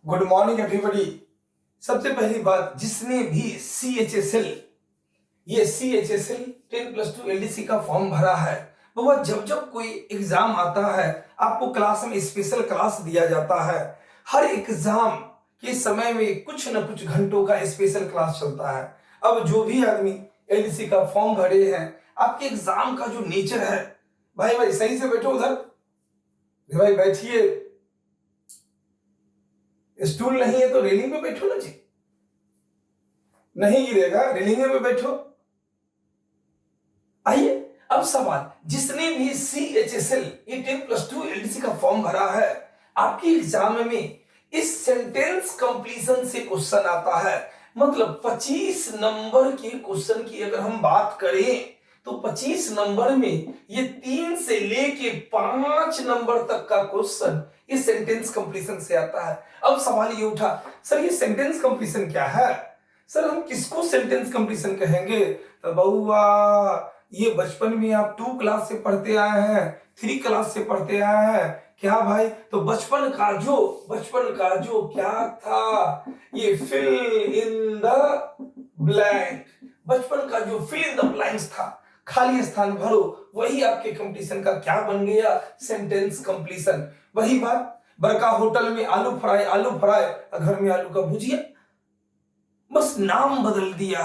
Good morning everybody. सबसे पहली बात, जिसने भी CHSL ये CHSL 10+2 LDC का फॉर्म भरा है, वो जब जब कोई एग्जाम आता है आपको क्लास में स्पेशल क्लास दिया जाता है। हर एग्जाम के समय में कुछ न कुछ घंटों का स्पेशल क्लास चलता है। अब जो भी आदमी LDC का फॉर्म भरे हैं, आपके एग्जाम का जो नेचर है, भाई सही से बैठो उधर, भाई बैठिए, स्टूल नहीं है तो रेलिंग पे बैठो ना जी, नहीं गिरेगा, रेलिंग पे बैठो। आइए अब सवाल, जिसने भी CHSL 10+2 LDC का फॉर्म भरा है, आपके एग्जाम में इस सेंटेंस कंप्लीशन से क्वेश्चन आता है। मतलब 25 नंबर के क्वेश्चन की अगर हम बात करें तो 25 नंबर में ये 3 से लेके 5 नंबर तक का क्वेश्चन इस सेंटेंस कंप्लीशन से आता है। अब सवाल ये उठा, सर ये सेंटेंस कंप्लीशन क्या है? सर हम किसको सेंटेंस कंप्लीशन कहेंगे? तो बहुआ ये बचपन में आप 2 क्लास से पढ़ते आए हैं, 3 क्लास से पढ़ते आए हैं क्या भाई? तो बचपन का जो क्या था, ये फिल इन द ब्लैंक, बचपन का जो फिल इन द ब्लैंक्स था, खाली स्थान भरो, वही आपके कंप्लीशन का क्या बन गया? Sentence completion. वही बात, बड़का होटल में आलू फ्राई, घर में आलू का भुजिया, बस नाम बदल दिया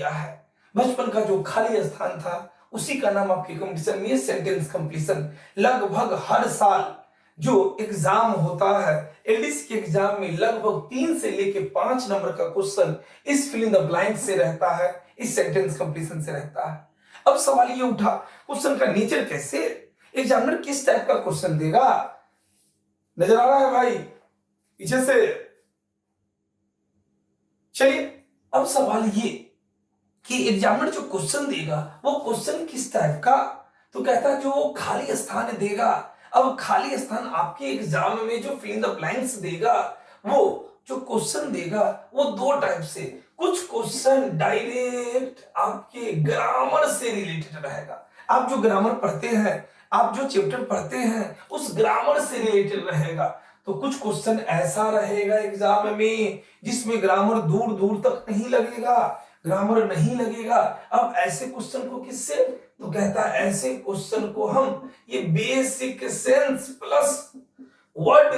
है। बचपन का जो खाली स्थान था उसी का नाम आपके कंप्लीशन में सेंटेंस कंप्लीशन। लगभग हर साल जो एग्जाम होता है, LDC के एग्जाम में लगभग 3 से लेके 5 नंबर का क्वेश्चन इस फिल इन द ब्लैंक से रहता है, इस सेंटेंस कंप्लीशन से रहता है। अब सवाल ये उठा, क्वेश्चन का नेचर कैसे, एग्जामिनर किस टाइप का क्वेश्चन देगा? नजर आ रहा है भाई पीछे से? चलिए अब सवाल ये कि एग्जामिनर जो क्वेश्चन देगा वो क्वेश्चन किस टाइप का? तो कहता है जो खाली स्थान देगा। अब खाली स्थान आपके एग्जाम में जो फिल इन द ब्लैंक्स देगा, वो जो क्वेश्चन देगा वो 2 टाइप से। कुछ क्वेश्चन डायरेक्ट आपके ग्रामर से रिलेटेड रहेगा। आप जो ग्रामर पढ़ते हैं, आप जो चैप्टर पढ़ते हैं, उस ग्रामर से रिलेटेड रहेगा। तो कुछ क्वेश्चन ऐसा रहेगा एग्जाम में जिसमें ग्रामर दूर दूर तक नहीं लगेगा, अब ऐसे क्वेश्चन को किससे? तो कहता है ऐसे क्वेश्चन को हम ये basic sense plus word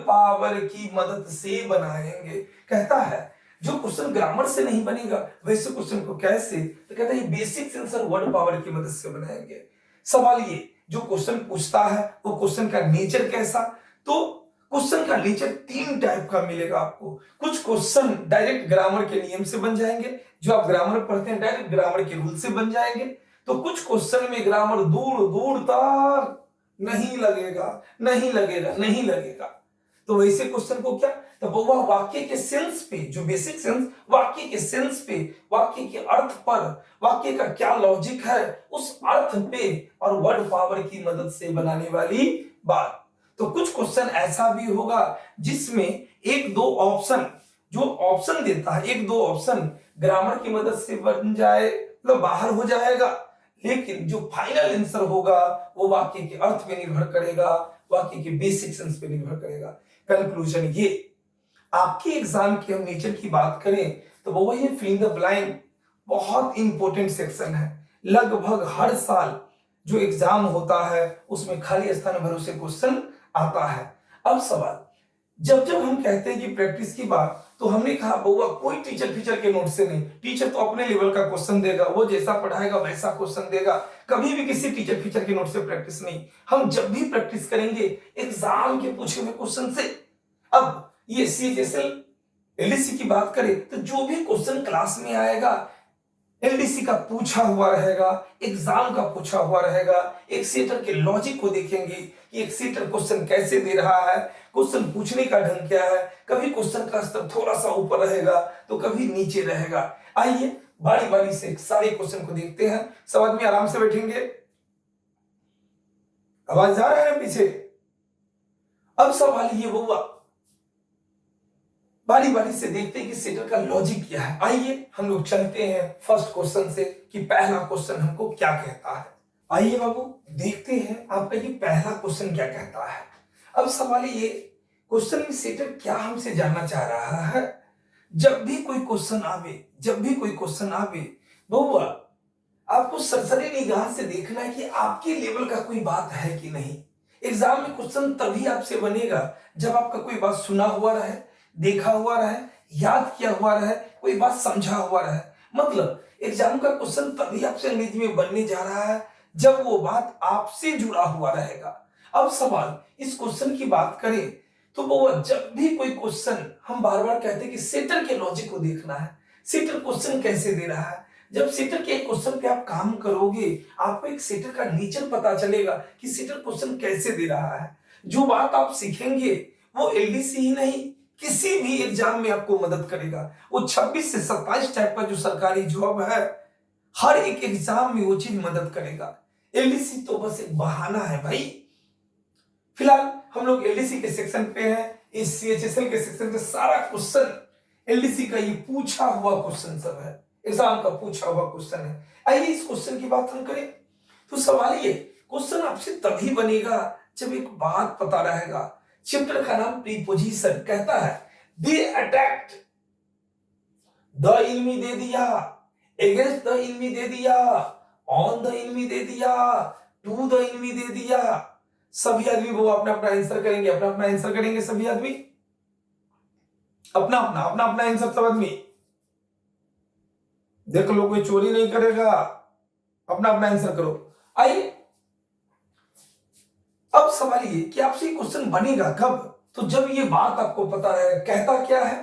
power की मदद से बनाएंगे। कहता है जो क्वेश्चन ग्रामर से नहीं बनेगा वैसे क्वेश्चन को कैसे? तो कहता है ये बेसिक सेंस और वर्ड पावर की मदद से बनाएंगे। सवाल ये, जो क्वेश्चन पूछता है वो क्वेश्चन का नेचर कैसा? तो क्वेश्चन का नेचर 3 टाइप का मिलेगा आपको। कुछ क्वेश्चन डायरेक्ट ग्रामर के नियम से बन जाएंगे, जो आप ग्रामर पढ़ते हैं डायरेक्ट ग्रामर के रूल से बन जाएंगे। तो कुछ क्वेश्चन में ग्रामर दूर दूर तक नहीं लगेगा। तो वैसे क्वेश्चन को क्या? तो वह वाक्य के सेंस पे, जो बेसिक सेंस, वाक्य के सेंस पे, वाक्य के अर्थ पर, वाक्य का क्या लॉजिक है उस अर्थ पे और वर्ड पावर की मदद से बनाने वाली बात। तो कुछ क्वेश्चन ऐसा भी होगा जिसमें 1-2 ऑप्शन, जो ऑप्शन देता है 1-2 ऑप्शन ग्रामर की मदद से बन जाए, मतलब बाहर हो जाएगा, लेकिन जो फाइनल आंसर होगा वो वाक्य के अर्थ पे निर्भर करेगा, वाक्य के बेसिक सेंस पे निर्भर करेगा। कंक्लूजन ये, आपके एग्जाम के हम नेचर की बात करें तो वो ये फिल इन द ब्लैंक बहुत इंपॉर्टेंट सेक्शन है। लगभग हर साल जो एग्जाम होता है उसमें खाली स्थान भरोसे क्वेश्चन आता है। अब सवाल, जब हम कहते हैं कि प्रैक्टिस की बात, तो हमने कहा बउआ कोई टीचर के नोट से नहीं, टीचर तो अपने लेवल का क्वेश्चन देगा, वो जैसा पढ़ाएगा वैसा क्वेश्चन देगा, कभी भी किसी टीचर के नोट से प्रैक्टिस नहीं। हम जब भी प्रैक्टिस करेंगे एग्जाम के पूछे हुए क्वेश्चन से। अब ये CHSL LDC की बात करें तो जो भी क्वेश्चन क्लास में आएगा LDC का पूछा हुआ रहेगा, एग्जाम का पूछा हुआ रहेगा। एक सेटर के लॉजिक को देखेंगे कि एक सेटर क्वेश्चन कैसे दे रहा है, क्वेश्चन पूछने का ढंग क्या है। कभी क्वेश्चन का स्तर थोड़ा सा ऊपर रहेगा तो कभी नीचे रहेगा। आइए बारी बारी से सारे क्वेश्चन को देखते हैं। सब आदमी आराम से बैठेंगे, आवाज आ रहा है पीछे? अब सवाल ये हुआ, बारी बारी से देखते हैं कि सेटर का लॉजिक क्या है। आइए हम लोग चलते हैं फर्स्ट क्वेश्चन से कि पहला क्वेश्चन हमको क्या कहता है। आइए बाबू देखते हैं आपका ये पहला क्वेश्चन क्या कहता है। अब सवाल ये, क्वेश्चन में सेटर क्या हमसे जानना चाह रहा है? जब भी कोई क्वेश्चन आवे, जब भी कोई क्वेश्चन आवे बउआ, आपको सरसरी निगाह से देखना है कि आपके लेवल का कोई बात है कि नहीं। एग्जाम में क्वेश्चन तभी आपसे बनेगा जब आपका कोई बात सुना हुआ रहे, देखा हुआ रहे, याद किया हुआ रहे, कोई बात समझा हुआ रहे। मतलब एग्जाम का क्वेश्चन तभी आपसे अंग्रेजी में बनने जा रहा है जब वो बात आपसे जुड़ा हुआ रहेगा। अब सवाल, इस क्वेश्चन की बात करें तो वो जब भी कोई क्वेश्चन, हम बार बार कहते हैं कि सेटर के लॉजिक को देखना है, सेटर क्वेश्चन कैसे दे रहा है। जब सेटर के एक क्वेश्चन पे आप काम करोगे, आपको एक सेटर का नेचर पता चलेगा कि सेटर क्वेश्चन कैसे दे रहा है। जो बात आप सीखेंगे वो एलडीसी ही नहीं, किसी भी एग्जाम में आपको मदद करेगा। वो 26 से 27 टाइप का जो सरकारी जॉब है, हर एक एग्जाम में वो चीज मदद करेगा। एलडीसी तो बस एक बहाना है भाई। फिलहाल हम लोग एलडीसी के सेक्शन पे हैं। इस सीएचएसएल के सेक्शन पे सारा क्वेश्चन एलडीसी का ये पूछा हुआ क्वेश्चन सब है, एग्जाम का पूछा हुआ क्वेश्चन है। आइए इस क्वेश्चन की बात हम करें तो सवाल ये, क्वेश्चन आपसे तभी बनेगा जब एक बात पता रहेगा। चैप्टर का नाम प्रीपोजिशन कहता है दे अटैक्ट, द इनमी दे दिया, अगेंस्ट द इनमी दे दिया, ऑन द इनमी दे दिया, टू द इनमी दे दिया। सभी आदमी वो अपना अपना आंसर करेंगे, अपना अपना आंसर करेंगे सभी आदमी, अपना अपना आंसर सब आदमी। देख लो कोई चोरी नहीं करेगा, अपना अपना आंसर करो। आइए अब सवाल ये कि आपसे क्वेश्चन बनेगा कब, तो जब ये बात आपको पता है कहता क्या है।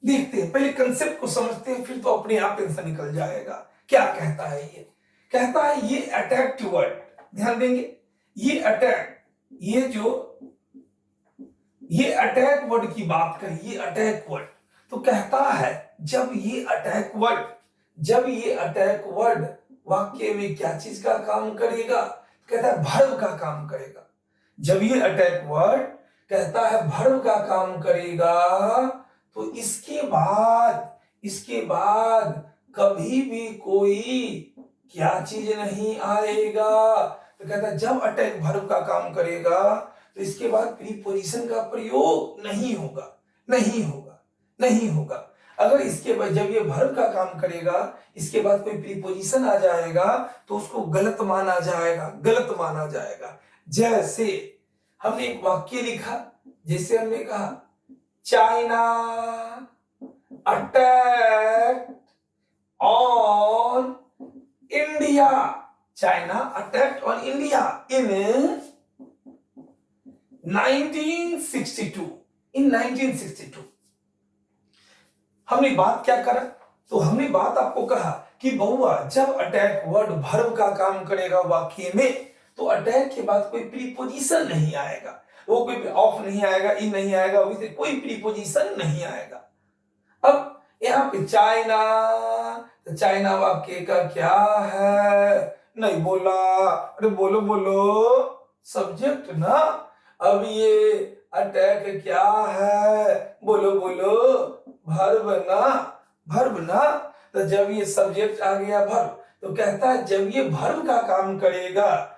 देखते हैं, पहले कंसेप्ट को समझते हैं, फिर तो अपने आप आंसर निकल जाएगा। क्या कहता है ये? कहता है ये अटैक वर्ड, ध्यान देंगे, ये अटैक, ये अटैक वर्ड की बात करें, ये अटैक वर्ड, तो कहता है जब ये अटैक वर्ड वाक्य में क्या चीज का काम करेगा? कहता है वर्ब का काम करेगा। जब ये अटैक वर्ड कहता है वर्ब का काम करेगा तो इसके बाद कभी भी कोई क्या चीज नहीं आएगा। तो कहता है जब अटैक वर्ब का काम करेगा तो इसके बाद प्रीपोजिशन का प्रयोग नहीं होगा। अगर इसके बाद जब ये वर्ब का काम करेगा, इसके बाद कोई प्रीपोजिशन आ जाएगा तो उसको गलत माना जाएगा। जैसे हमने एक वाक्य लिखा, जैसे हमने कहा China attack on India, China attacked on India in 1962। हमने बात क्या करा? तो हमने बात आपको कहा कि बउआ जब अटैक वर्ड वर्ब का काम करेगा वाक्य में तो अटैक के बाद कोई प्रीपोजिशन नहीं आएगा, वो कोई ऑफ नहीं आएगा, इन नहीं आएगा, कोई प्रीपोजिशन नहीं आएगा। अब यहाँ पे चाइना, तो चाइना वाक्य का क्या है? नहीं बोला, अरे बोलो सब्जेक्ट ना। अब ये अटैक क्या है? बोलो वर्ब ना। तो जब ये सब्जेक्ट आ गया वर्ब, तो कहता है जब ये वर्ब का काम करेगा,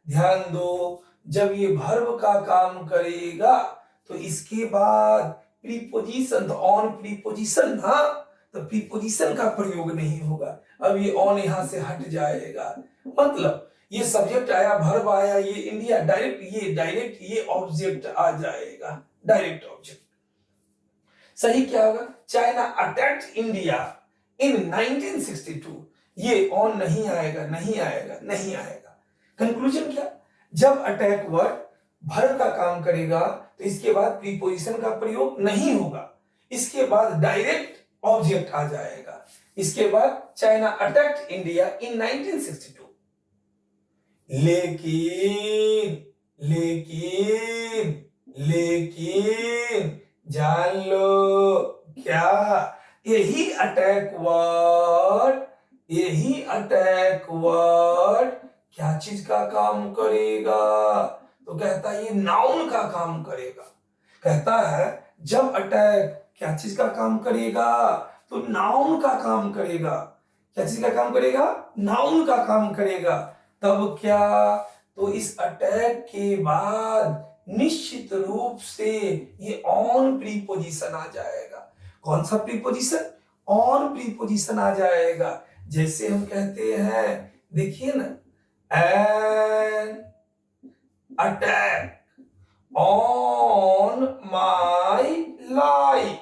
ध्यान दो, जब ये वर्ब का काम करेगा तो इसके बाद प्रीपोजिशन, तो ऑन प्रीपोजिशन ना, तो प्रीपोजिशन का प्रयोग नहीं होगा। अब ये ऑन यहां से हट जाएगा, मतलब ये सब्जेक्ट आया, वर्ब आया, ये इंडिया, डायरेक्ट ये ऑब्जेक्ट आ जाएगा, डायरेक्ट ऑब्जेक्ट। सही क्या होगा? China attacked India in 1962। ये ऑन नहीं आएगा। कंक्लूजन क्या? जब अटैक वर्ड वर्ब का काम करेगा तो इसके बाद प्रीपोजिशन का प्रयोग नहीं होगा, इसके बाद डायरेक्ट ऑब्जेक्ट आ जाएगा। इसके बाद चाइना अटैक्ड इंडिया इन 1962। लेकिन जान लो क्या, यही अटैक वर्ड क्या चीज का काम करेगा? तो कहता है ये नाउन का काम करेगा। कहता है जब अटैक क्या चीज का काम करेगा? तो नाउन का काम करेगा। क्या चीज का काम करेगा? नाउन का काम करेगा। तब क्या? तो इस अटैक के बाद निश्चित रूप से ये ऑन प्रीपोजिशन आ जाएगा। कौन सा प्रीपोजिशन? ऑन प्रीपोजिशन आ जाएगा। जैसे हम कहते हैं, देखिए ना, N attack on my life.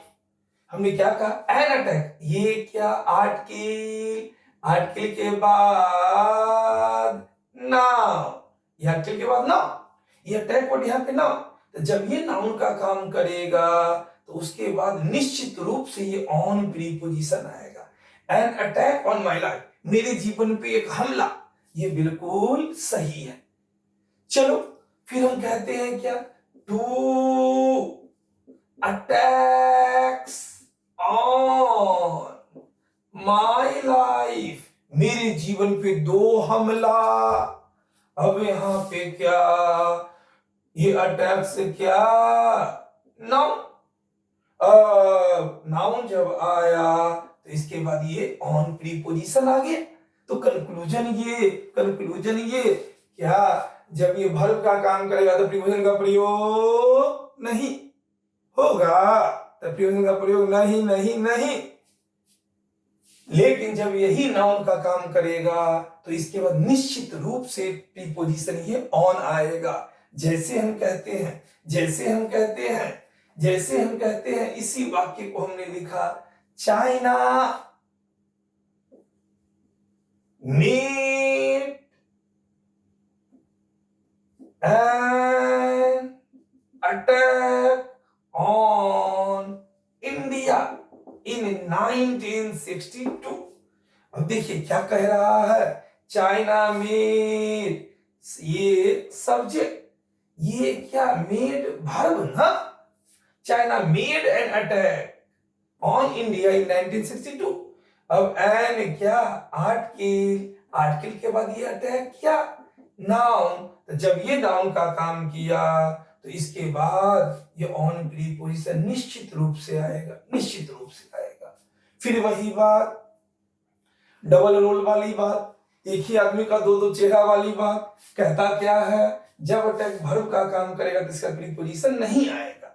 हमने क्या कहा? An attack. ये क्या? आर्टिकल, आर्टिकल के बाद नाउन, ये आर्टिकल के बाद नाउन, ये अटैक वर्ड यहाँ पे नाउन। तो जब ये नाउन का काम करेगा तो उसके बाद निश्चित रूप से ये ऑन प्रीपोजिशन आएगा। N attack on my life, मेरे जीवन पे एक हमला, ये बिल्कुल सही है। चलो फिर हम कहते हैं क्या? Two attacks on my life, मेरे जीवन पे दो हमला। अब यहां पे क्या? ये अटैक से क्या? नाउन। नाउन जब आया तो इसके बाद ये ऑन प्रीपोजिशन आ गया। तो कंक्लूजन ये क्या? जब ये वर्ब का काम करेगा तो प्रीपोजिशन का प्रयोग नहीं होगा, तो प्रीपोजिशन का प्रयोग नहीं। लेकिन जब यही नाउन का काम करेगा तो इसके बाद निश्चित रूप से प्रीपोजिशन ये ऑन आएगा। जैसे हम कहते हैं इसी वाक्य को हमने लिखा, China made an attack on India in 1962। अब देखिए क्या कह रहा है, चाइना मेड, ये सब्जेक्ट, ये क्या? मेड वर्ब ना। China made an attack on India in 1962। अब एन क्या? आर्टिकल के बाद ये अटैक क्या? नाउन। तो जब ये नाउन का काम किया तो इसके बाद ये ऑन प्रीपोजिशन निश्चित रूप से आएगा। फिर वही बात, डबल रोल वाली बात, एक ही आदमी का दो चेहरा वाली बात। कहता क्या है? जब अटैक वर्ब का काम करेगा तो इसका प्रीपोजिशन नहीं आएगा।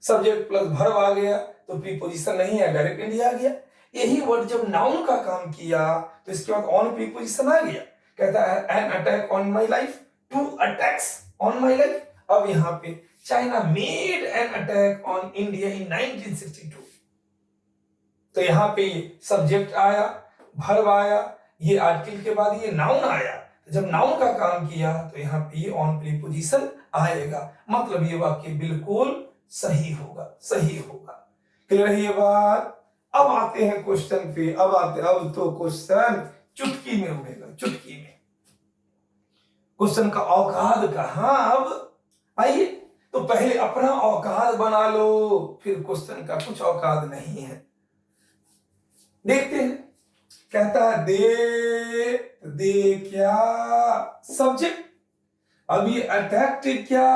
सब्जेक्ट प्लस वर्ब आ गया तो प्रीपोजिशन नहीं है, डायरेक्ट इंडिया आ गया। यही वर्ड जब नाउन का काम किया तो इसके बाद ऑन प्रीपोजिशन आ गया। कहता है an attack on my life, two attacks on my life. अब यहाँ पे China made an attack on India in 1962। तो यहाँ पे सब्जेक्ट आया, वर्ब आया, ये आर्टिकल के बाद ये नाउन आया। जब नाउन का काम किया तो यहाँ पे ये ऑन प्रीपोजिशन आएगा। मतलब ये वाक्य बिल्कुल सही होगा। क्लियर है ये बात? अब आते हैं क्वेश्चन पे। अब तो क्वेश्चन चुटकी में उड़ेगा, चुटकी में। क्वेश्चन का औकात कहां? अब आइए, तो पहले अपना औकात बना लो, फिर क्वेश्चन का कुछ औकात नहीं है। देखते हैं, कहता है दे क्या? सब्जेक्ट। अब ये अटैक्ट क्या?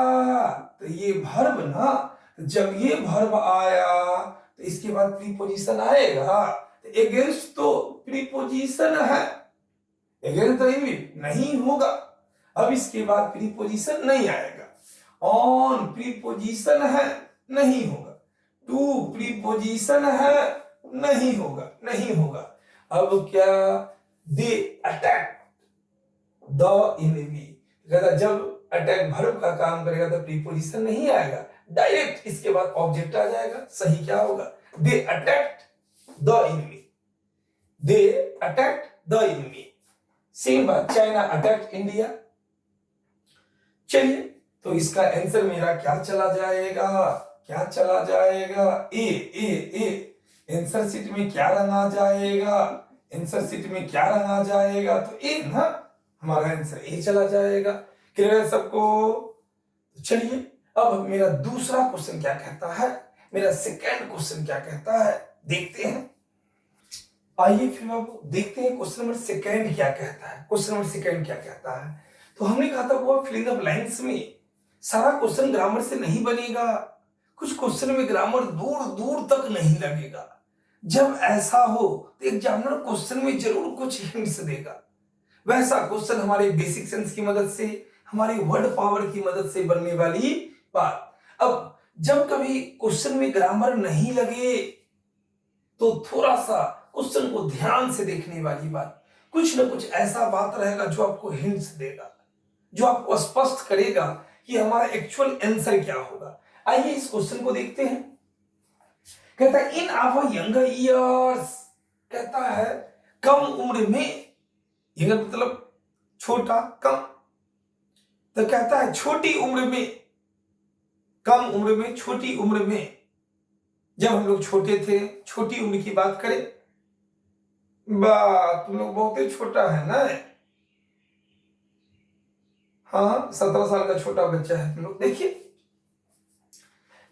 तो ये वर्ब ना। तो जब ये वर्ब आया तो इसके बाद प्रीपोजिशन आएगा। तो अगेंस्ट तो प्रीपोजिशन है, अगेंस्ट नहीं होगा। अब इसके बाद प्रीपोजिशन नहीं आएगा। ऑन प्रीपोजिशन है, नहीं होगा। टू प्रीपोजिशन है, नहीं होगा। अब क्या? They attack the enemy. जब अटैक वर्ब का काम करेगा तो प्रीपोजिशन नहीं आएगा, डायरेक्ट इसके बाद ऑब्जेक्ट आ जाएगा। सही क्या होगा? दे अटैक्ड द एनिमी। सेम बात, चाइना अटैक्ड इंडिया। चलिए, तो इसका आंसर मेरा क्या चला जाएगा? ए। आंसर शीट में क्या रंग आ जाएगा? तो ए ना, हमारा आंसर ए चला जाएगा। क्लियर है सबको? तो चलिए, अब मेरा दूसरा क्वेश्चन क्या कहता है, मेरा सेकंड क्वेश्चन क्या कहता है, देखते हैं। आइए फिर अब देखते हैं क्वेश्चन नंबर सेकंड क्या कहता है। तो हमने कहा था वो फिलिंग द ब्लैंक्स में सारा क्वेश्चन ग्रामर से नहीं बनेगा। कुछ क्वेश्चन में ग्रामर दूर तक नहीं लगेगा। जब ऐसा हो तो एग्जामिनर क्वेश्चन में जरूर कुछ हिंट्स देगा। वैसा क्वेश्चन हमारे बेसिक सेंस की मदद से, हमारी वर्ड पावर की मदद से बनने वाली बात। अब जब कभी क्वेश्चन में ग्रामर नहीं लगे तो थोड़ा सा क्वेश्चन को ध्यान से देखने वाली बात, कुछ ना कुछ ऐसा बात रहेगा जो आपको हिंट्स देगा, जो आपको स्पष्ट करेगा कि हमारा एक्चुअल आंसर क्या होगा। आइए इस क्वेश्चन को देखते हैं। कहता है इन आवर यंगर ईयर्स, कहता है कम उम्र में, यंगर मतलब छोटा, कम, तो कहता है छोटी उम्र में, कम उम्र में, छोटी उम्र में, जब हम लोग छोटे थे, छोटी उम्र की बात करें, तुम लोग बहुत ही छोटा है ना, हाँ 17 साल का छोटा बच्चा है तुम लोग। देखिए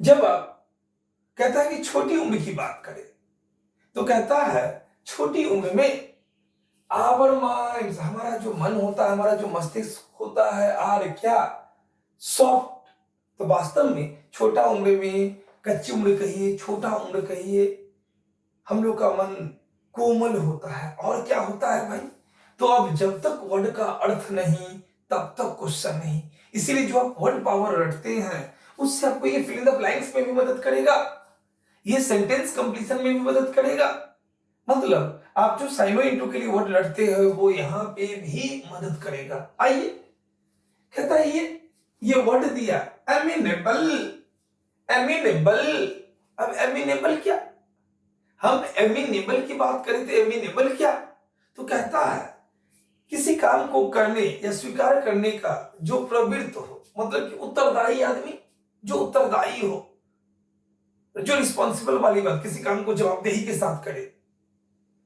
जब आप कहता है कि छोटी उम्र की बात करें तो कहता है छोटी उम्र में आवर माइंड्स, हमारा जो मन होता है, हमारा जो मस्तिष्क होता है, आर क्या, सॉफ्ट। तो वास्तव में छोटा उम्र में, कच्ची उम्र कहिए, छोटा उम्र कहिए, हम लोग का मन कोमल होता है। और क्या होता है भाई, तो अब जब तक वर्ड का अर्थ नहीं तब तक क्वेश्चन नहीं। इसीलिए जो आप वर्ड पावर रटते हैं उससे आपको ये फिल इन द ब्लैंक्स में भी मदद करेगा, ये सेंटेंस कंप्लीशन में भी मदद करेगा। मतलब आप जो साइनो इंटू के लिए वर्ड लड़ते हो वो यहां पे भी मदद करेगा। आइए कहता है ये वर्ड दिया एमिनेबल, एमिनेबल। अब एमिनेबल क्या, हम एमिनेबल की बात करें तो एमिनेबल क्या, तो कहता है किसी काम को करने या स्वीकार करने का जो प्रवृत्त हो, मतलब कि उत्तरदायी आदमी, जो उत्तरदायी हो, जो रिस्पॉन्सिबल वाली बात, किसी काम को जवाबदेही के साथ करे।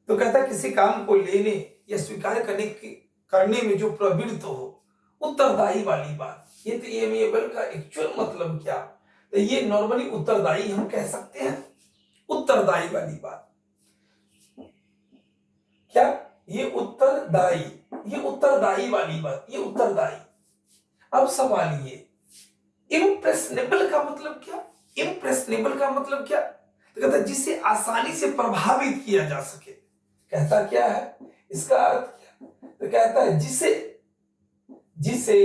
तो कहता है किसी काम को लेने या स्वीकार करने में जो प्रवृत्त हो, उत्तरदायी वाली बात। ये तो एमिएबल का एक्चुअल मतलब क्या, तो ये नॉर्मली उत्तरदायी हम कह सकते हैं, उत्तरदायी वाली बात क्या, ये उत्तरदायी, ये उत्तरदायी वाली बात, ये उत्तरदायी। अब सवाल ये इम्प्रेशनेबल का मतलब क्या, इम्प्रेशनेबल का मतलब क्या, तो कहता है जिसे आसानी से प्रभावित किया जा सके। कहता क्या है इसका अर्थ क्या, तो कहता है जिसे, जिसे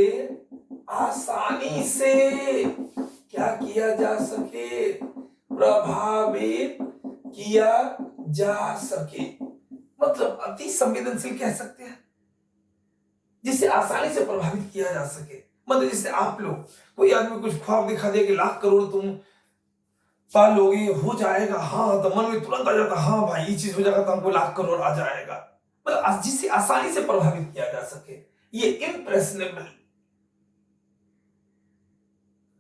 आसानी से क्या किया जा सके, प्रभावित किया जा सके, मतलब अति संवेदनशील कह सकते हैं, जिसे आसानी से प्रभावित किया जा सके। मतलब जैसे आप लोग, कोई आदमी कुछ ख्वाब दिखा दे कि लाख करोड़ तुम पा लोगे, हो जाएगा, हाँ, तो मन में तुरंत आ जाता, हाँ भाई ये चीज हो जाएगा तो हमको लाख करोड़ आ जाएगा, मतलब जिसे आसानी से प्रभावित किया जा सके, ये इम्प्रेशनेबल।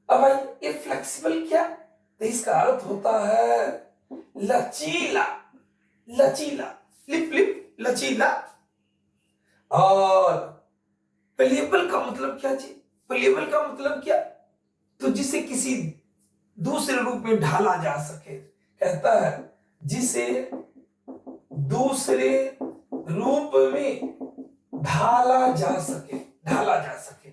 अब भाई ये फ्लेक्सिबल क्या, तो इसका अर्थ होता है लचीला, लचीला, लिप लिप लचीला। और प्लेबल का मतलब क्या जी, प्लेबल का मतलब क्या, तो जिसे किसी दूसरे रूप में ढाला जा सके। कहता है जिसे दूसरे रूप में ढाला जा सके, ढाला जा सके,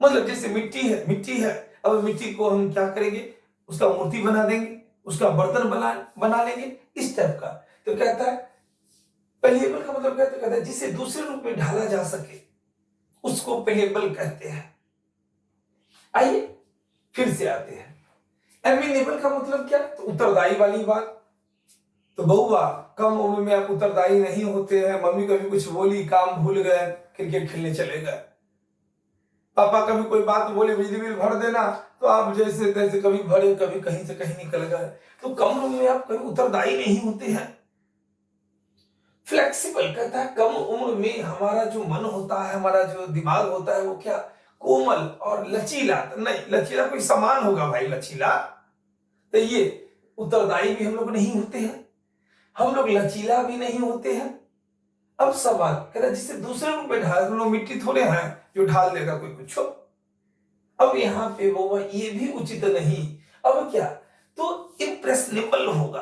मतलब जैसे मिट्टी है, मिट्टी है, अब मिट्टी को हम क्या करेंगे, उसका मूर्ति बना देंगे, उसका बर्तन बना लेंगे, इस टाइप का। तो कहता है प्लेबल का मतलब क्या, तो कहता है जिसे दूसरे रूप में ढाला जा सके उसको प्लेबल कहते हैं। आइए फिर से आते हैं, एमिनेबल का मतलब क्या, तो उत्तरदायी वाली बात। तो बहुआ कम उम्र में आप उत्तरदायी नहीं होते हैं, मम्मी कभी कुछ बोली काम भूल गए, क्रिकेट खेलने चले गए, पापा कभी कोई बात बोले बिजली बिल भर देना, तो आप जैसे तैसे कभी भरे, कभी कहीं से कहीं निकल गए। तो कम उम्र में आप कभी उत्तरदायी नहीं होते हैं। फ्लेक्सिबल कहता है कम उम्र में हमारा जो मन होता है, हमारा जो दिमाग होता है वो क्या, कोमल और लचीला। नहीं, लचीला कोई सामान होगा भाई, लचीला, तो ये उत्तरदायी भी हम लोग नहीं होते हैं, हम लोग लचीला भी नहीं होते हैं। अब सवाल कहता है जिससे दूसरे रूप में ढाल, हम लोग मिट्टी थोड़े हैं जो ढाल देगा कोई कुछ। अब यहाँ पे वो ये भी उचित नहीं। अब क्या, तो इम्प्रेशनेबल होगा,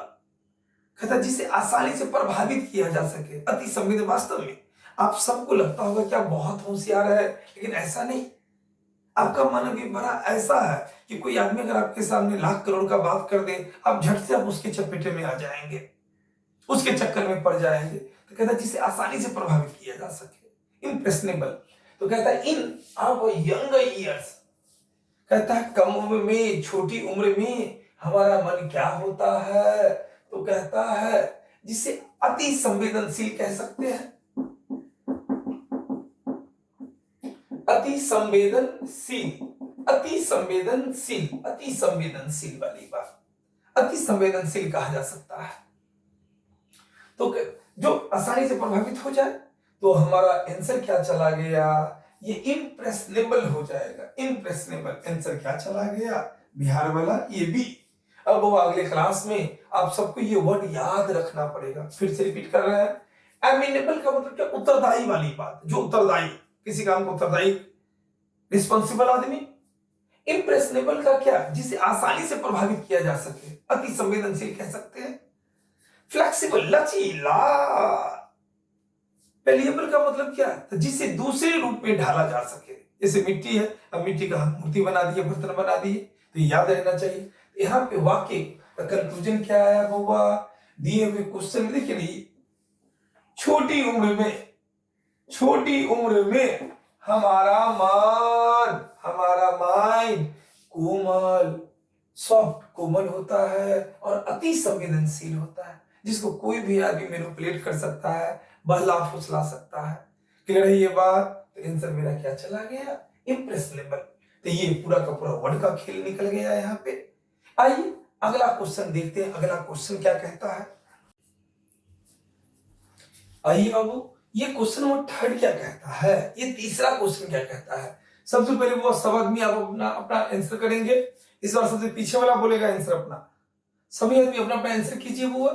कहता जिसे आसानी से प्रभावित किया जा सके, अति संवेदनशील। वास्तव में आप सबको लगता होगा कि आप बहुत होशियार है, लेकिन ऐसा नहीं। आपका मन अभी बड़ा ऐसा है कि कोई आदमी अगर आपके सामने लाख करोड़ का बात कर दे, आप झट से आप उसके चपेटे में आ जाएंगे, उसके चक्कर में पड़ जाएंगे। तो कहता जिसे आसानी से प्रभावित किया जा सके, इम्प्रेशनेबल। तो कहता है इन आवर यंग ईयर्स, कहता है कम उम्र में, छोटी उम्र में हमारा मन क्या होता है, तो कहता है जिसे अति संवेदनशील कह सकते हैं, अति संवेदनशील, अति संवेदनशील, अति संवेदनशील वाली बात, अति संवेदनशील कहा जा सकता है। तो जो आसानी से प्रभावित हो जाए, तो हमारा आंसर क्या चला गया, ये इम्प्रेशनेबल हो जाएगा। इम्प्रेशनेबल आंसर क्या चला गया, बिहार वाला, ये भी। अब वो अगले क्लास में आप सबको ये वर्ड याद रखना पड़ेगा। फिर से रिपीट कर रहे हैं। एमिनेबल का मतलब क्या, उत्तरदायी वाली बात, जो उत्तरदायी, किसी काम को उत्तरदायी, रिस्पॉन्सिबल आदमी। इम्प्रेशनेबल का क्या, जिसे आसानी से प्रभावित किया जा सके, अति संवेदनशील कह सकते हैं। फ्लेक्सिबल, लचीला। पेलिएबल का मतलब क्या, तो जिसे दूसरे रूप में ढाला जा सके, जैसे मिट्टी है, अब मिट्टी का मूर्ति बना दिए, बर्तन बना दिए, तो याद रहना चाहिए। यहाँ पे वाक्य का कंक्लूजन क्या आया बउआ, दिए हुए क्वेश्चन में देखिए नहीं, छोटी उम्र में, छोटी उम्र में हमारा मन, हमारा माइंड कोमल, सॉफ्ट, कोमल होता है और अति संवेदनशील होता है, जिसको कोई भी आदमी मैनिपुलेट कर सकता है, बहला फुसला सकता है। क्लियर है ये बात? तो आंसर मेरा क्या चला गया, इम्प्रेशनेबल। तो ये पूरा का पूरा वर्ड का खेल निकल गया यहाँ पे। आइए अगला क्वेश्चन देखते हैं, अगला क्वेश्चन क्या कहता है। आइए बाबू, ये क्वेश्चन नंबर 3 क्या कहता है, ये तीसरा क्वेश्चन क्या कहता है। सबसे पहले वो सब आदमी आप अपना अपना आंसर करेंगे। इस बार सबसे पीछे वाला बोलेगा आंसर अपना, सभी आदमी अपना अपना आंसर कीजिए। वो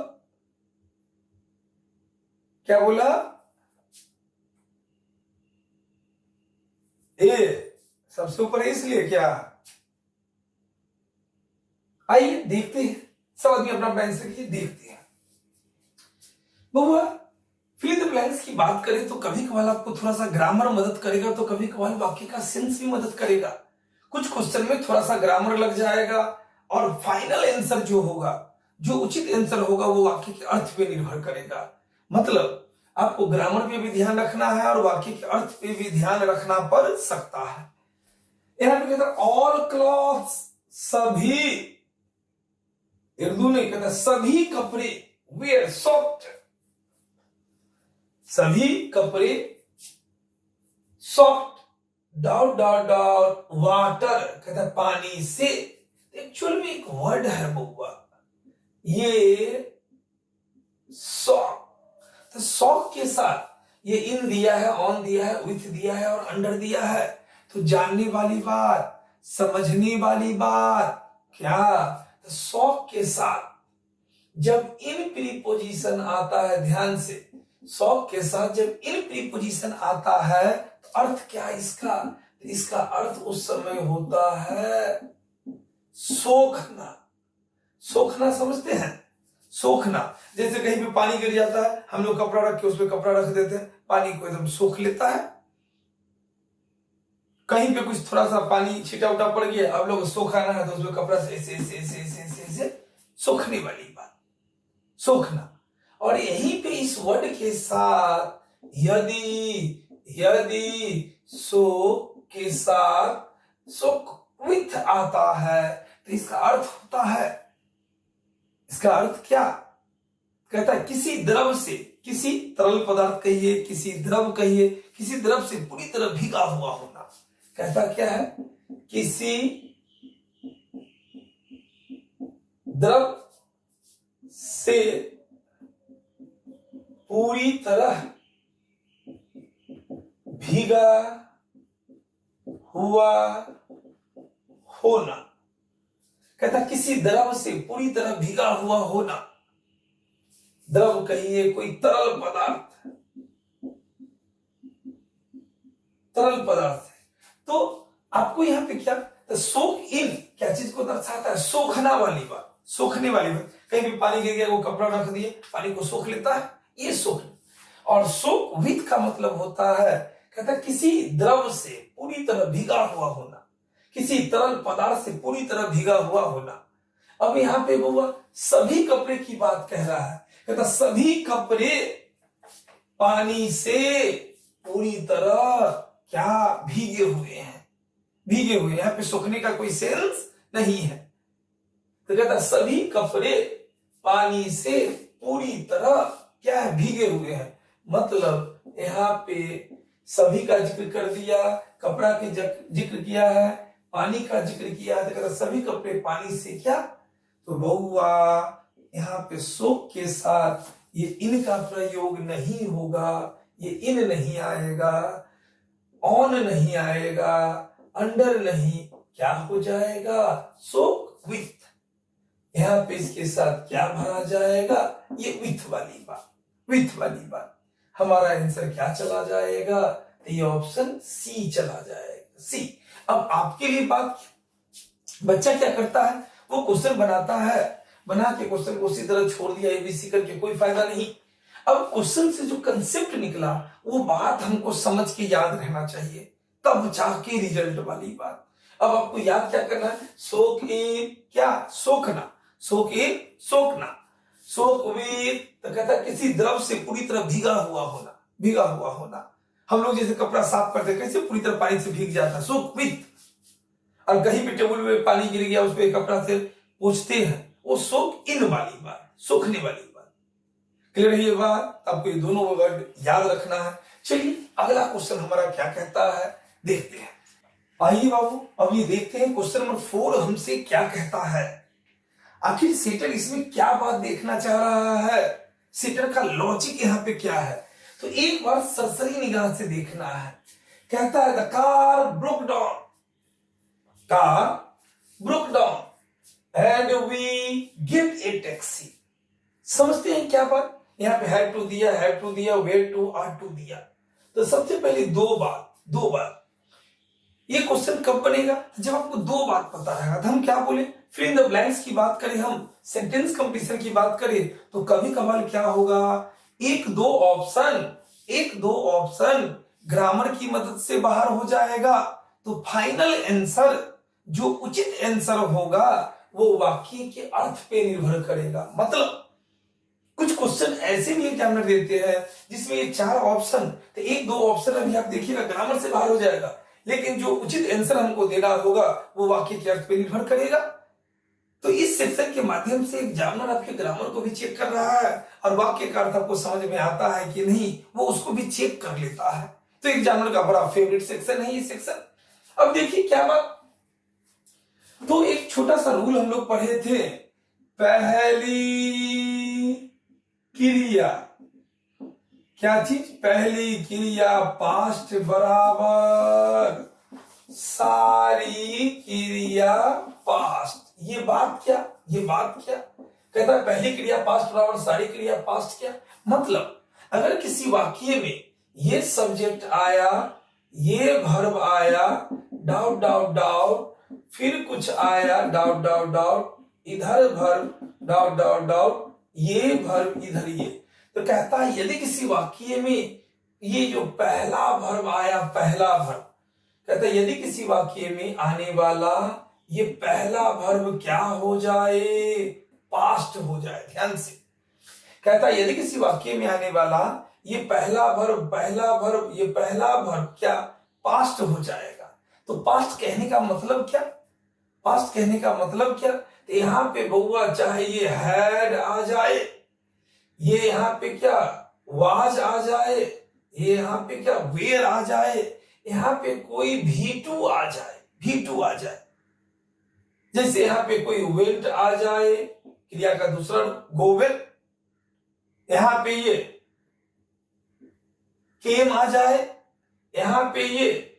क्या बोला, ए सबसे ऊपर है इसलिए क्या। आइए देखते हैं, सब आदमी अपना अपना आंसर कीजिए, देखते हैं। बहुआ फिल द ब्लैंक्स की बात करें तो कभी कभार आपको थोड़ा सा ग्रामर मदद करेगा, तो कभी कभार वाक्य का सेंस भी मदद करेगा। कुछ क्वेश्चन में थोड़ा सा ग्रामर लग जाएगा और फाइनल आंसर जो होगा, जो उचित आंसर होगा, वो वाक्य के अर्थ पे निर्भर करेगा। मतलब आपको ग्रामर पे भी ध्यान रखना है और वाक्य के अर्थ पे भी ध्यान रखना पड़ सकता है। यहां पे कहता है ऑल क्लॉथ्स, सभी, उर्दू में कहता है सभी कपड़े, वेयर सॉफ्ट, सभी कपड़े soft, dot dot dot water, कहता है पानी से। एक्चुअल में एक वर्ड है बउआ, ये सॉफ्ट, तो सॉफ्ट के साथ ये इन दिया है, ऑन दिया है, विथ दिया है और अंडर दिया है। तो जानने वाली बात, समझने वाली बात क्या, तो सॉफ्ट के साथ जब इन प्रीपोजिशन आता है, ध्यान से, सॉफ्ट के साथ जब इन प्रीपोजिशन आता है तो अर्थ क्या इसका, तो इसका अर्थ उस समय होता है सोखना। सोखना समझते हैं, सोखना, जैसे कहीं पे पानी गिर जाता है, हम लोग कपड़ा रख के उसमें कपड़ा रख देते हैं, पानी को एकदम सोख लेता है। कहीं पे कुछ थोड़ा सा पानी छिटा उटा पड़ गया, अब लोग सोखाना है तो उसमें कपड़ा से ऐसे ऐसे ऐसे ऐसे ऐसे ऐसे सोखने वाली बात, सोखना। और यहीं पे इस वर्ड के साथ यदि, यदि, सो के साथ सोक विथ आता है तो इसका अर्थ होता है, इसका अर्थ क्या कहता है, किसी द्रव से, किसी तरल पदार्थ कहिए, किसी द्रव कहिए, किसी द्रव से पूरी तरह भीगा हुआ होना। कहता क्या है, किसी द्रव से पूरी तरह भीगा हुआ होना। कहता किसी द्रव से पूरी तरह भीगा हुआ होना। द्रव कहिए, कोई तरल पदार्थ, तरल पदार्थ है। तो आपको यहां पे क्या, तो सोक इन क्या चीज को दर्शाता है, सोखना वाली बात, सोखने वाली बात। कहीं भी पानी गिर गया, वो कपड़ा रख दिए, पानी को सोख लेता है, ये सोखना। और सोक विथ का मतलब होता है, कहता है किसी द्रव से पूरी तरह भीगा हुआ होना, किसी तरल पदार्थ से पूरी तरह भीगा हुआ होना। अब यहां पे वो सभी कपड़े की बात कह रहा है, कहता सभी कपड़े पानी से पूरी तरह क्या भीगे हुए हैं, भीगे हुए। यहाँ पे सूखने का कोई सेंस नहीं है। तो कहता सभी कपड़े पानी से पूरी तरह क्या है, भीगे हुए हैं। मतलब यहाँ पे सभी का जिक्र कर दिया, कपड़ा के जिक्र किया है, पानी का जिक्र किया है। तो कहता सभी कपड़े पानी से क्या, तो बहुआ यहाँ पे सोक के साथ ये इन का प्रयोग नहीं होगा, ये इन नहीं आएगा, ऑन नहीं आएगा, अंडर नहीं, क्या हो जाएगा, सोक विथ। यहां पे इसके साथ क्या भरा जाएगा, ये विथ वाली बात, विथ वाली बात। हमारा आंसर क्या चला जाएगा, तो ये ऑप्शन सी चला जाएगा, सी। अब आपके लिए बात, बच्चा क्या करता है, वो क्वेश्चन बनाता है, बना के क्वेश्चन को उसी तरह छोड़ दिया एबीसी करके, कोई फायदा नहीं। अब क्वेश्चन से जो कंसेप्ट निकला वो बात हमको समझ के याद रहना चाहिए, तब जाके रिजल्ट वाली बात। अब आपको याद क्या करना है, सोक इन क्या, सोखना, सोक इन सोखना, सोक विथ, तो कहता किसी द्रव से पूरी तरह भीगा हुआ होना, भीगा हुआ होना। हम लोग जैसे कपड़ा साफ करते हैं कैसे पूरी तरह पानी से भीग जाता है, सोक विथ। और कहीं भी टेबल पे पानी गिर गया उस पर कपड़ा से पोंछते हैं, वो सोक इन वाली बात, सूखने वाली बात। क्लियर है ये बात, आपको ये दोनों वर्ड याद रखना है। चलिए अगला क्वेश्चन हमारा क्या कहता है देखते हैं। आइए बाबू अब ये देखते हैं क्वेश्चन नंबर 4 हमसे क्या कहता है। आखिर सेटर इसमें क्या बात देखना चाह रहा है, सेटर का लॉजिक यहाँ पे क्या है, तो एक बार सरसरी निगाह से देखना है। कहता है the car broke down, car broke down and we get a taxi. समझते हैं क्या बात, यहाँ पे हैड टू दिया, हैड टू दिया, वेयर टू, आर टू दिया। तो सबसे पहले दो बात ये क्वेश्चन कब बनेगा, जब आपको दो बात पता रहेगा। तो हम क्या बोले, फिल इन द ब्लैंक्स की बात करें, हम सेंटेंस कंप्लीशन की बात करें, तो कभी कभार क्या होगा, एक दो ऑप्शन ग्रामर की मदद से बाहर हो जाएगा। तो फाइनल आंसर जो उचित आंसर होगा वो वाक्य के अर्थ पे निर्भर करेगा। मतलब कुछ क्वेश्चन ऐसे भी एग्जामिनर देते हैं जिसमें ये 4 ऑप्शन, तो एक दो ऑप्शन अभी आप देखिएगा ग्रामर से बाहर हो जाएगा, लेकिन जो उचित आंसर हमको देना होगा वो वाक्य के अर्थ पे निर्भर करेगा। तो इस सेक्शन के माध्यम से एग्जामिनर आपके ग्रामर को भी चेक कर रहा है और वाक्य का अर्थ आपको समझ में आता है कि नहीं वो उसको भी चेक कर लेता है। तो एग्जामिनर का बड़ा फेवरेट सेक्शन है ये सेक्शन। अब देखिए क्या बात, तो एक छोटा सा रूल हम लोग पढ़े थे, पहली क्रिया, क्या चीज, पहली क्रिया पास्ट बराबर सारी क्रिया पास्ट। ये बात क्या, कहता है पहली क्रिया पास्ट बराबर सारी क्रिया पास्ट। क्या मतलब, अगर किसी वाक्य में ये सब्जेक्ट आया, ये भर्ब आया, डाउट डाउट डाउट, फिर कुछ आया, डाउट डाउट डाउट, इधर भर्ब, डाउट डाउट डाउट, ये भर्ब, इधर ये, तो कहता है यदि किसी वाक्य में ये जो पहला भर्ब आया, पहला भर्ब, कहता है यदि किसी वाक्य में आने वाला ये पहला भर्ब क्या हो जाए, पास्ट हो जाए। ध्यान से कहता है यदि किसी वाक्य में आने वाला ये पहला भर्ब ये पहला भर्ब क्या, पास्ट हो जाएगा। तो पास्ट कहने का मतलब क्या, पास्ट कहने का मतलब क्या, तो यहां पे बउआ चाहे ये हैड आ जाए, ये यहाँ पे क्या वाज आ जाए, ये यहाँ पे क्या वेयर आ जाए, यहाँ पे कोई V2 आ जाए, V2 आ जाए, जैसे यहाँ पे कोई वेंट आ जाए, क्रिया का दूसरा गोवेल, यहाँ पे ये केम आ जाए, यहाँ पे ये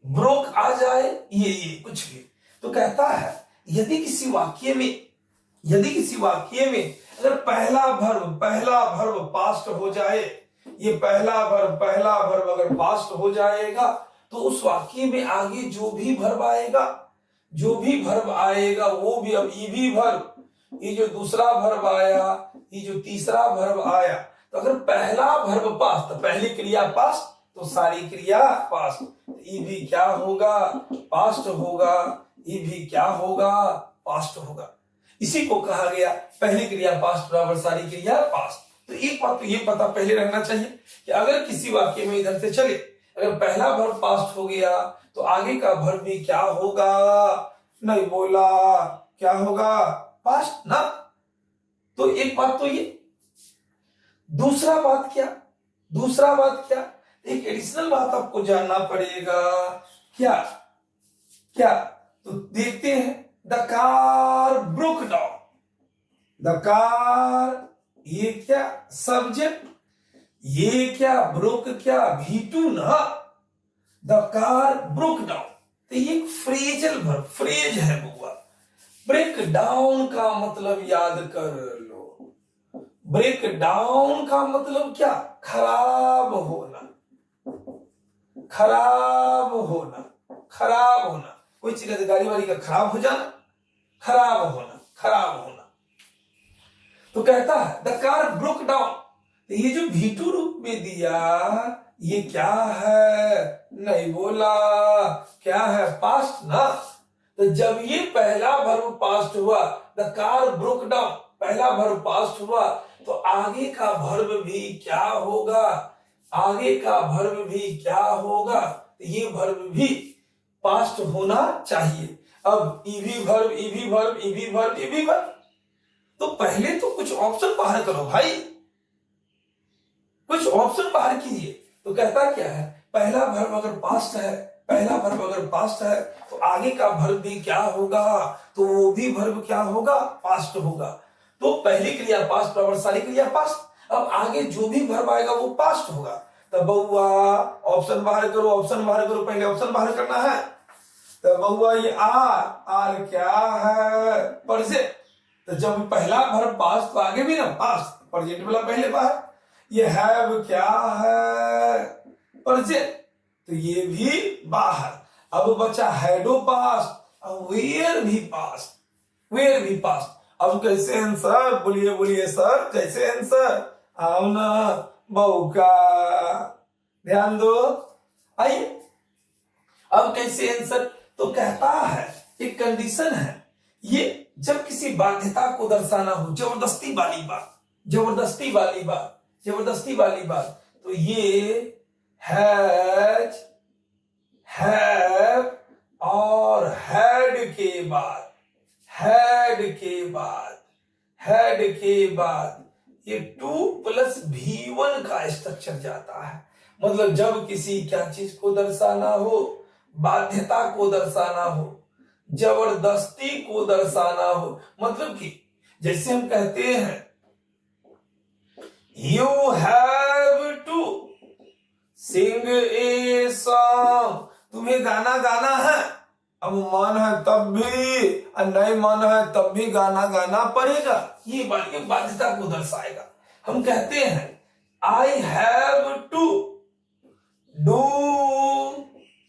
ब्रोक आ जाए, ये कुछ भी। तो कहता है यदि किसी वाक्य में अगर पहला भर्ब पास्ट हो जाए, ये पहला भर्ब अगर पास्ट हो जाएगा तो उस वाक्य में आगे जो भी भर्ब आएगा वो भी, अब ये भी भर्ब, ये जो दूसरा भर्ब आया, ये जो तीसरा भर्ब आया, तो अगर पहला भर्ब पास्ट, पहली क्रिया पास्ट, तो सारी क्रिया पास्ट, ये भी क्या होगा, पास्ट होगा, ये भी क्या होगा, पास्ट होगा। इसी को कहा गया पहली क्रिया पास्ट बराबर सारी क्रिया पास्ट। तो एक बात तो ये पता पहले रहना चाहिए कि अगर किसी वाक्य में इधर से चले, अगर पहला वर्ब पास्ट हो गया तो आगे का वर्ब भी क्या होगा? नहीं बोला, क्या होगा? पास्ट ना। तो एक बात तो ये, दूसरा बात क्या? दूसरा बात क्या? एक एडिशनल बात आपको जानना पड़ेगा। क्या? क्या? तो देखते हैं, the car broke down. The car, ये क्या? सब्जेक्ट। ये क्या? ब्रोक क्या? V2 ना। द कार ब्रोक डाउन, तो ये एक फ्रेजल वर्ब, फ्रेज है बुआ। ब्रेक डाउन का मतलब याद कर लो। ब्रेक डाउन का मतलब क्या? खराब होना, खराब होना, खराब होना। कोई चीज गाड़ी वाड़ी का खराब हो जाना, खराब होना, खराब होना। तो कहता है द कार ब्रोक डाउन, तो ये जो V2 रूप में दिया, ये क्या है? नहीं बोला, क्या है? पास्ट ना। तो जब ये पहला वर्ब पास्ट हुआ, द कार ब्रोक डाउन, पहला वर्ब पास्ट हुआ, तो आगे का वर्ब भी क्या होगा? आगे का वर्ब भी क्या होगा? तो ये वर्ब भी पास्ट होना चाहिए। अब EV verb, EV verb, EV verb, EV verb, तो पहले तो कुछ ऑप्शन बाहर करो भाई, कुछ ऑप्शन बाहर कीजिए। तो कहता क्या है? पहला वर्ब अगर पास्ट है, पहला वर्ब अगर पास्ट है तो आगे का वर्ब भी क्या होगा? तो वो भी वर्ब क्या होगा? पास्ट होगा। तो पहली क्रिया पास्ट, प्रवर्तशाली क्रिया पास्ट। अब आगे जो भी वर्ब आएगा वो पास्ट होगा। तो बउआ ऑप्शन बाहर करो, ऑप्शन बाहर करो, पहले ऑप्शन बाहर करना है। तो बउआ ये आर क्या है? प्रेजेंट। तो जब पहला वर्ब पास्ट तो आगे भी ना पास्ट, प्रेजेंट वाला पहले बाहर। ये हैव क्या है? प्रेजेंट, तो ये भी बाहर। अब बचा हैडो पास्ट, अब वेयर भी पास्ट, वेयर भी पास्ट। अब कैसे आंसर? बोलिए बोलिए सर, कैसे आंसर? आओ ना बहू का, ध्यान दो। आइए, अब कैसे आंसर? तो कहता है एक कंडीशन है, ये जब किसी बाध्यता को दर्शाना हो, जबरदस्ती वाली बात, जबरदस्ती वाली बात, जबरदस्ती वाली बात, तो ये हैज, हैव और हैड के बाद, हैड के बाद, हैड के बाद ये 2+V1 का स्ट्रक्चर जाता है। मतलब जब किसी क्या चीज को दर्शाना हो, बाध्यता को दर्शाना हो, जबरदस्ती को दर्शाना हो, मतलब कि जैसे हम कहते हैं you have to sing a song, तुम्हें गाना गाना है। अब मन है तब भी और नहीं मन है तब भी गाना गाना पड़ेगा, ये बाध्यता को दर्शाएगा। हम कहते हैं I have to do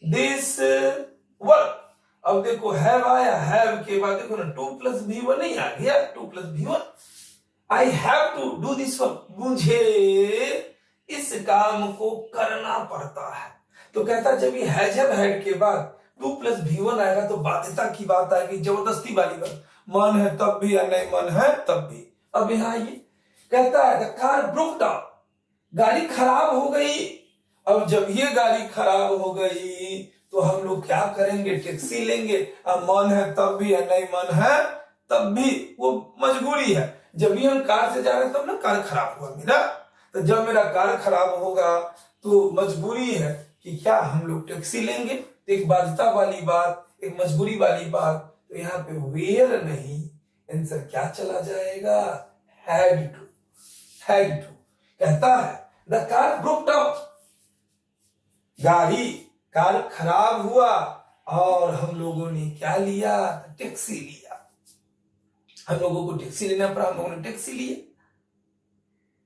this work. अब देखो हैव आया, हैव के बाद देखो ना 2+V1 नहीं आ गया, 2+V1। I have to do this work, मुझे इस काम को करना पड़ता है। तो कहता जब ये हैज हैड के बाद 2+V1 आएगा तो बाध्यता की बात आएगी, जबरदस्ती वाली बात। मन है तब भी या नहीं मन है तब भी। अब यहां ये कहता है द कार ब्रोक डाउन, गाड़ी खराब हो गई। अब जब ये गाड़ी खराब हो गई तो हम लोग क्या करेंगे? टैक्सी लेंगे। अब मन है तब भी या नहीं मन है तब भी, वो मजबूरी है। जब भी हम कार से जा रहे हैं तब ना कार खराब हुआ मेरा, तो जब मेरा कार खराब होगा तो मजबूरी है कि क्या हम लोग टैक्सी लेंगे। तो एक बाध्यता वाली बात, एक मजबूरी वाली बात, तो यहाँ पे वेयर नहीं, आंसर क्या चला जाएगा? Had to, had to. कहता है द कार ब्रोक डाउन, गाड़ी, कार खराब हुआ और हम लोगों ने क्या लिया? टैक्सी लिया। हम लोगों को टैक्सी लेना पड़ा, हम लोगों ने टैक्सी लिया।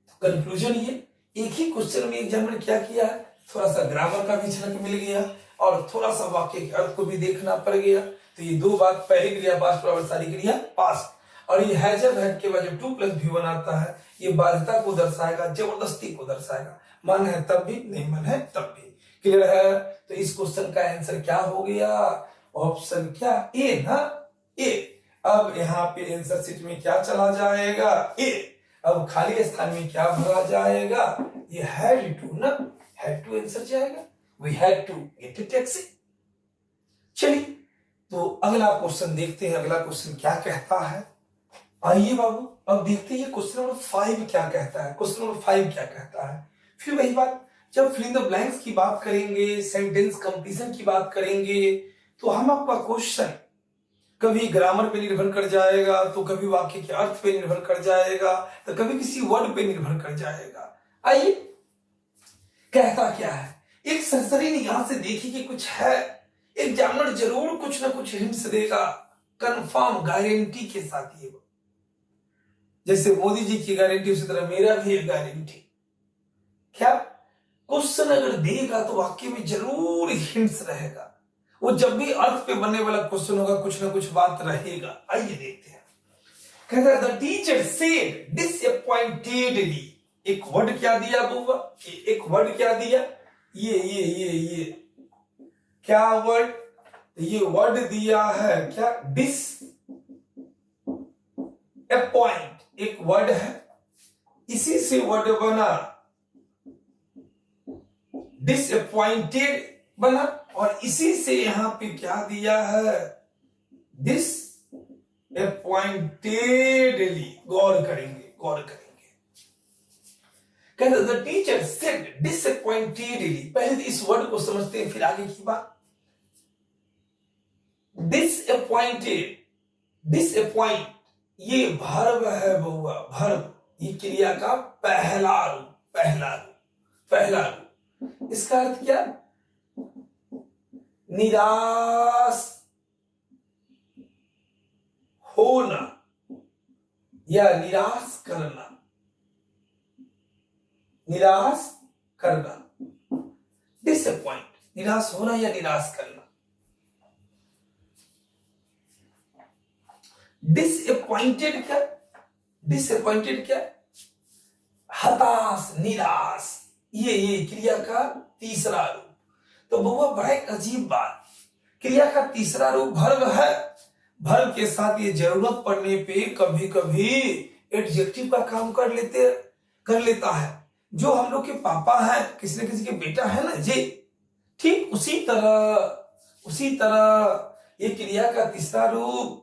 तो कंक्लूजन ये, एक ही क्वेश्चन में एग्जाम ने क्या किया है, थोड़ा सा ग्रामर का भी झलक मिल गया और थोड़ा सा वाक्य के अर्थ को भी देखना पड़ गया। तो ये दो बात, पहली क्रिया पास्ट, प्रवर्तशाली क्रिया पास्ट, और ये हैज हैड के बाद जब 2+V1 आता है, ये बाध्यता को दर्शाएगा, जबरदस्ती को दर्शाएगा। मन है तब भी, नहीं मन है तब भी। क्लियर है? तो इस क्वेश्चन का आंसर क्या हो गया? ऑप्शन क्या? ए ना, ए। अब यहाँ पे आंसर शीट में क्या चला जाएगा? ए। अब खाली स्थान में क्या भरा जाएगा? ये हैड टू ना, हैड टू आंसर जाएगा। We had to get a taxi. चलिए तो अगला क्वेश्चन देखते हैं, अगला क्वेश्चन क्या कहता है। आइए बाबू अब देखते हैं क्वेश्चन नंबर 5 क्या कहता है। क्वेश्चन नंबर 5 क्या कहता है, फिर वही बात, जब फिल इन द ब्लैंक्स की बात करेंगे, सेंटेंस कंप्लीशन की बात करेंगे, तो हम आपका क्वेश्चन कभी ग्रामर पे निर्भर कर जाएगा, तो कभी वाक्य के अर्थ पे निर्भर कर जाएगा, तो कभी किसी वर्ड पे निर्भर कर जाएगा। आइए कहता क्या है, एक सरसरी निगाह से देखिए कि कुछ है, एग्जामिनर जरूर कुछ ना कुछ हिंट्स देगा, कंफर्म गारंटी के साथ। ये जैसे मोदी जी की गारंटी उसी तरह मेरा भी एक गारंटी। क्या क्वेश्चन अगर देगा तो वाक्य में जरूर हिंट्स रहेगा, वो जब भी अर्थ पे बनने वाला क्वेश्चन होगा कुछ ना कुछ बात रहेगा। आइए देखते हैं, कहता है द टीचर सेड डिसअपॉइंटेडली। एक वर्ड क्या दिया बुआ, एक वर्ड क्या दिया, ये क्या वर्ड, ये वर्ड दिया है क्या, डिस अपॉइंट, एक वर्ड है, इसी से वर्ड बना डिसअपॉइंटेड बना, और इसी से यहां पे क्या दिया है, डिसअपॉइंटेडली। गौर करेंगे, गौर करेंगे। कहते द टीचर सेड डिसअपॉइंटेडली। पहले तो इस वर्ड को समझते हैं फिर आगे की बात। डिसअपॉइंटेड, डिसअपॉइंट ये भर्ब है बउआ, भर्ब, ये क्रिया का पहला रूप, पहला रूप, पहला रूप। इसका अर्थ क्या, निराश होना या निराश करना, निराश करना, डिसअपॉइंट, निराश होना या निराश करना। डिसअपॉइंटेड क्या, डिसअपॉइंटेड क्या, हताश, निराश, ये क्रिया का तीसरा रूप। तो बउआ बड़ा एक अजीब बात, क्रिया का तीसरा रूप भर्ब है, भर्ब के साथ ये जरूरत पड़ने पे कभी कभी एडजेक्टिव का काम कर लेता है। जो हम लोग के पापा हैं, किसी न किसी के बेटा है ना जी, ठीक उसी तरह ये क्रिया का तीसरा रूप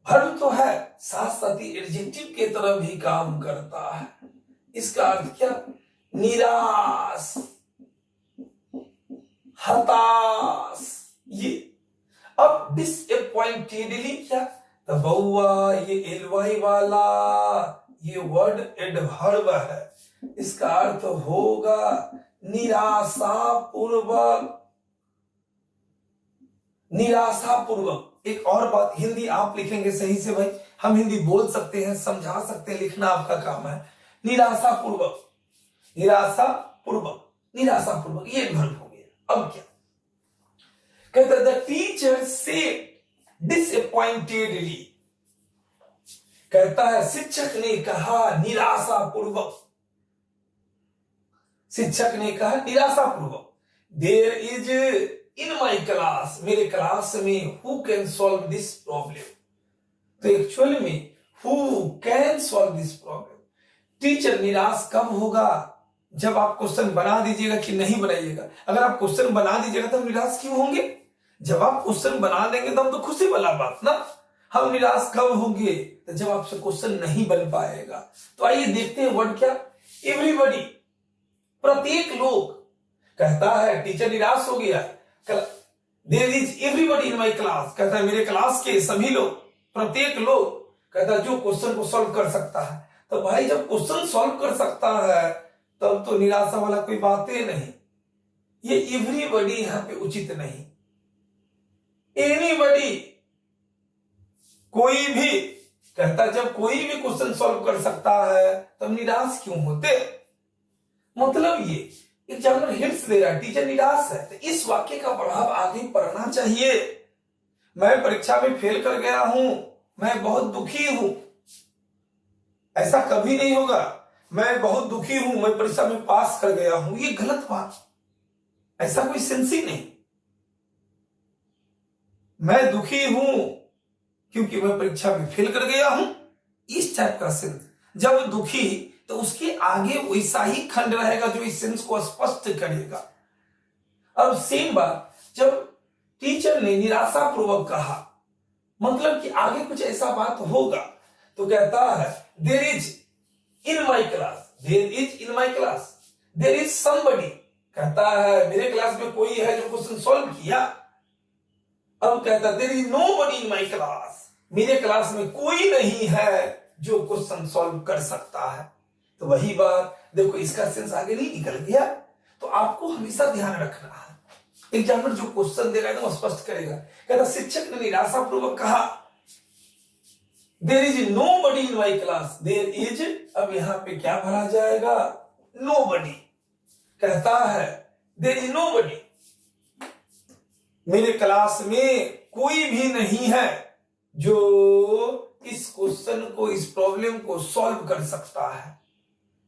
भर्ब तो है, साथ साथ ही एडजेक्टिव के तरह भी काम करता है। इसका अर्थ क्या, निराश, हताश, ये। अब डिसअपॉइंटेडली क्या, तो बउआ ये एलवाई वाला ये वर्ड एडवर्ब है, इसका अर्थ होगा निराशापूर्वक, निराशापूर्वक। एक और बात, हिंदी आप लिखेंगे सही से भाई, हम हिंदी बोल सकते हैं, समझा सकते हैं, लिखना आपका काम है। निराशापूर्वक, निराशापूर्वक, निराशापूर्वक, ये एडवर्ब हो गया। अब क्या कहता है, द टीचर सेड डिसअपॉइंटेडली। कहता है शिक्षक ने कहा निराशापूर्वक, शिक्षक ने कहा निराशापूर्वक। There is in my class, मेरे क्लास में who can solve this problem. तो एक्चुअल में who can solve this problem. Teacher निराश कब होगा, जब आप क्वेश्चन बना दीजिएगा कि नहीं बनाइएगा। अगर आप क्वेश्चन बना दीजिएगा तो हम निराश क्यों होंगे, जब आप क्वेश्चन बना देंगे तो हम तो खुशी वाला बात ना। हम निराश कब होंगे, तो जब आपसे क्वेश्चन नहीं बन पाएगा। तो आइए देखते हैं वर्ड क्या, एवरीबॉडी, प्रत्येक लोग। कहता है टीचर निराश हो गया, there is everybody in my class, कहता है मेरे क्लास के सभी लोग, प्रत्येक लोग, कहता है जो क्वेश्चन को सॉल्व कर सकता है। तो भाई जब क्वेश्चन सॉल्व कर सकता है तब तो निराशा वाला कोई बात ही नहीं। ये एवरीबॉडी यहां पे उचित नहीं, एनीबॉडी, कोई भी। कहता जब कोई भी क्वेश्चन सॉल्व कर सकता है तब निराश क्यों होते। मतलब ये एग्जामिनर हिंट्स दे रहा है, टीचर निराश है, तो इस वाक्य का प्रभाव आगे पड़ना चाहिए। मैं परीक्षा में फेल कर गया हूं, मैं बहुत दुखी हूं, ऐसा कभी नहीं होगा। मैं बहुत दुखी हूं, मैं परीक्षा में पास कर गया हूं, ये गलत बात, ऐसा कोई सेंस ही नहीं। मैं दुखी हूं क्योंकि मैं परीक्षा में फेल कर गया हूं, इस टाइप का सेंस। जब दुखी तो उसके आगे वैसा ही खंड रहेगा जो इस सेंस को स्पष्ट करेगा। अब सेम बात जब टीचर ने निराशापूर्वक कहा, मतलब कि आगे कुछ ऐसा बात होगा, तो कहता है there is in my class, there is in my class, there is somebody, कहता है मेरे क्लास में कोई है जो क्वेश्चन सॉल्व किया। अब कहता है there is nobody in my class, मेरे क्लास में कोई नहीं है जो क्वेश्चन सॉल्व कर सकता है। तो वही बात देखो, इसका सेंस आगे नहीं निकल गया। तो आपको हमेशा ध्यान रखना है, एग्जामिनर जो क्वेश्चन देगा ना वो स्पष्ट करेगा। कहता शिक्षक ने निराशापूर्वक कहा there is nobody in my class, there is, अब यहां पे क्या भरा जाएगा, नोबडी। कहता है देयर इज नोबडी, मेरे क्लास में कोई भी नहीं है जो इस क्वेश्चन को, इस प्रॉब्लम को सॉल्व कर सकता है।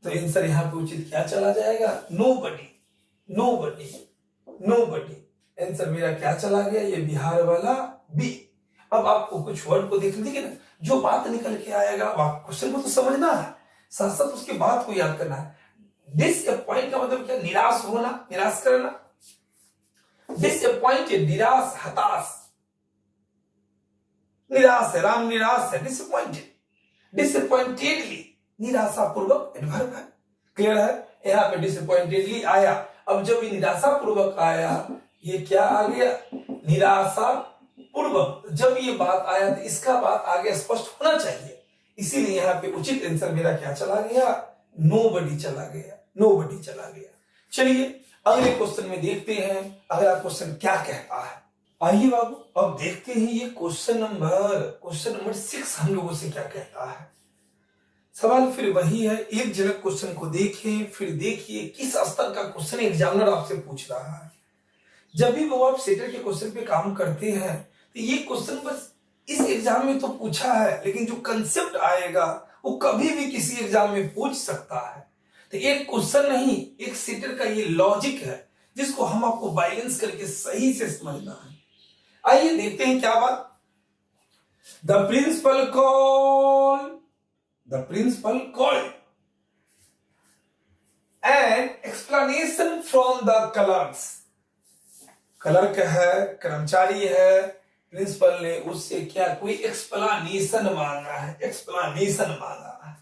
तो आंसर यहां पे उचित क्या चला जाएगा, नोबडी, नोबडी, नोबडी। आंसर मेरा क्या चला गया, ये बिहार वाला बी। अब आपको कुछ वर्ड को देखने देखिए ना, जो बात निकल के आएगा क्वेश्चन को तो समझना है, साथ साथ उसके बात को याद करना है। डिसअपॉइंट का मतलब क्या, निराश होना, निराश करना। डिसअपॉइंटेड, निराश, हताश, निराश है, राम निराश है, डिसअपॉइंटेड। डिसअपॉइंटेडली, निराशापूर्वक एडवर्ब है, क्लियर है। यहां पे डिसअपॉइंटेडली आया। अब जब ये निराशापूर्वक आया, ये क्या आ गया, निराशापूर्वक। जब ये बात आया तो इसका बात आगे स्पष्ट होना चाहिए, इसीलिए यहाँ पे उचित आंसर मेरा क्या चला गया, नोबडी चला गया, नोबडी चला गया। चलिए अगले क्वेश्चन में देखते हैं अगला क्वेश्चन क्या कहता है। आइए बाबू अब देखते हैं ये क्वेश्चन नंबर 6 हम लोगों से क्या कहता है। सवाल फिर वही है, एक झलक क्वेश्चन को देखें, फिर देखिए किस स्तर का क्वेश्चन एग्जामिनर आपसे पूछ रहा है। जब भी वो आप सेटर के क्वेश्चन पे काम करते हैं तो ये क्वेश्चन बस इस एग्जाम में तो पूछा है, लेकिन जो कंसेप्ट आएगा वो कभी भी किसी एग्जाम में पूछ सकता है। तो एक क्वेश्चन नहीं, एक सेटर का ये लॉजिक है जिसको हम आपको बैलेंस करके सही से समझना है। आइए देखते हैं क्या बात। The principal called an explanation from the clerks। Clerk है, कर्मचारी है, प्रिंसिपल ने उससे क्या, कोई एक्सप्लेनेशन मांगा है, एक्सप्लेनेशन मांगा है,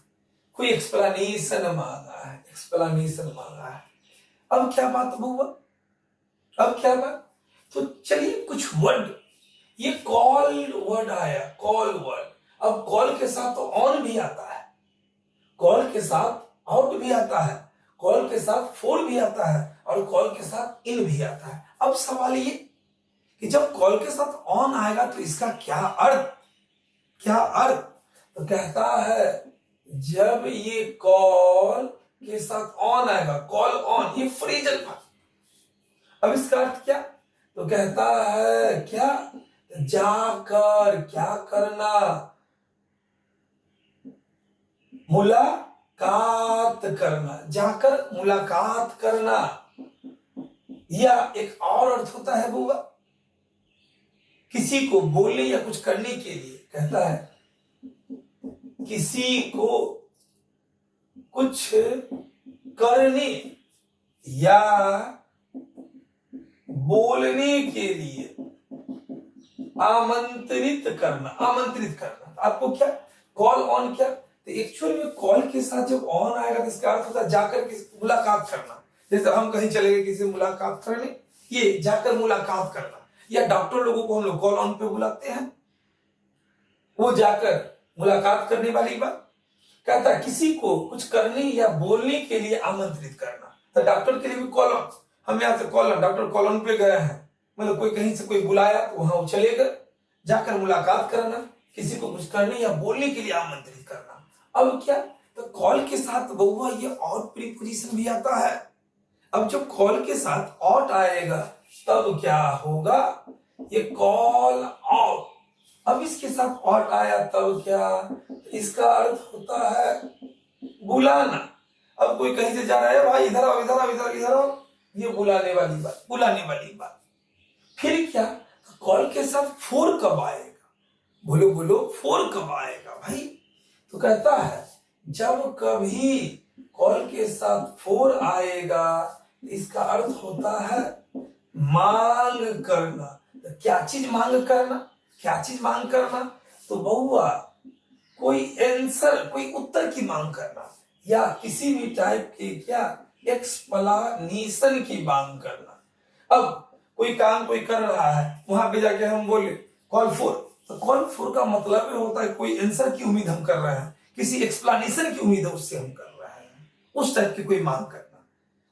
कोई एक्सप्लेनेशन मांगा है, एक्सप्लेनेशन मांगा है। अब क्या बात हुआ, अब क्या बात, तो चलिए कुछ वर्ड, ये कॉल वर्ड आया, कॉल वर्ड। अब कॉल के साथ तो ऑन भी आता है, कॉल के साथ आउट भी आता है, कॉल के साथ फोर भी आता है, और कॉल के साथ इन भी आता है। अब सवाल ये कि जब कॉल के साथ ऑन आएगा तो इसका क्या अर्थ, क्या अर्थ, तो कहता है जब ये कॉल के साथ ऑन आएगा, कॉल ऑन, ये फ्रेजल था। अब इसका अर्थ क्या, तो कहता है क्या, जाकर क्या करना, मुलाकात करना, जाकर मुलाकात करना। या एक और अर्थ होता है बुआ, किसी को बोलने या कुछ करने के लिए, कहता है किसी को कुछ करने या बोलने के लिए आमंत्रित करना, आमंत्रित करना। आपको क्या, कॉल ऑन क्या, तो एक्चुअली में कॉल के साथ जब ऑन आएगा तो इसका अर्थ होता है जाकर किसी मुलाकात करना। जैसे हम कहीं चले गए किसी मुलाकात करने, ये जाकर मुलाकात करना। या डॉक्टर लोगों को हम लोग कॉल ऑन पे बुलाते हैं, वो जाकर मुलाकात करने वाली बात। कहता है किसी को कुछ करने या बोलने के लिए आमंत्रित करना, तो डॉक्टर के लिए भी कॉल ऑन। हम यहाँ से call on, doctor call on पे गए हैं, मतलब कोई कहीं से कोई बुलाया तो वहां चले गए, जाकर मुलाकात करना, किसी को कुछ करने या बोलने के लिए आमंत्रित करना। अब क्या, तो कॉल के साथ बहुआ ये और प्रीपोजिशन भी आता है। अब जब कॉल के साथ ऑट आएगा तब क्या होगा, ये कॉल आउट। अब इसके साथ ऑट आया तब क्या, इसका अर्थ होता है बुलाना। अब कोई कहीं से जा रहा है, भाई इधर आओ, इधर आओ, इधर इधर आओ, ये बुलाने वाली बात, बुलाने वाली बात। फिर क्या, कॉल के साथ फोर कब आएगा, बोलो बोलो, फोर कब आएगा भाई, तो कहता है जब कभी कॉल के साथ फोर आएगा इसका अर्थ होता है मांग करना। तो क्या चीज मांग करना? क्या चीज मांग करना? तो बहुआ कोई आंसर, कोई उत्तर की मांग करना, या किसी भी टाइप के क्या एक्सप्लेनेशन की मांग करना। अब कोई काम कोई कर रहा है, वहां पे जाके हम बोले कॉल फॉर, तो कॉल फॉर का मतलब ये होता है कोई आंसर की उम्मीद हम कर रहे हैं, किसी एक्सप्लेनेशन की उम्मीद है उससे हम कर रहे हैं, उस टाइप की कोई मांग करना।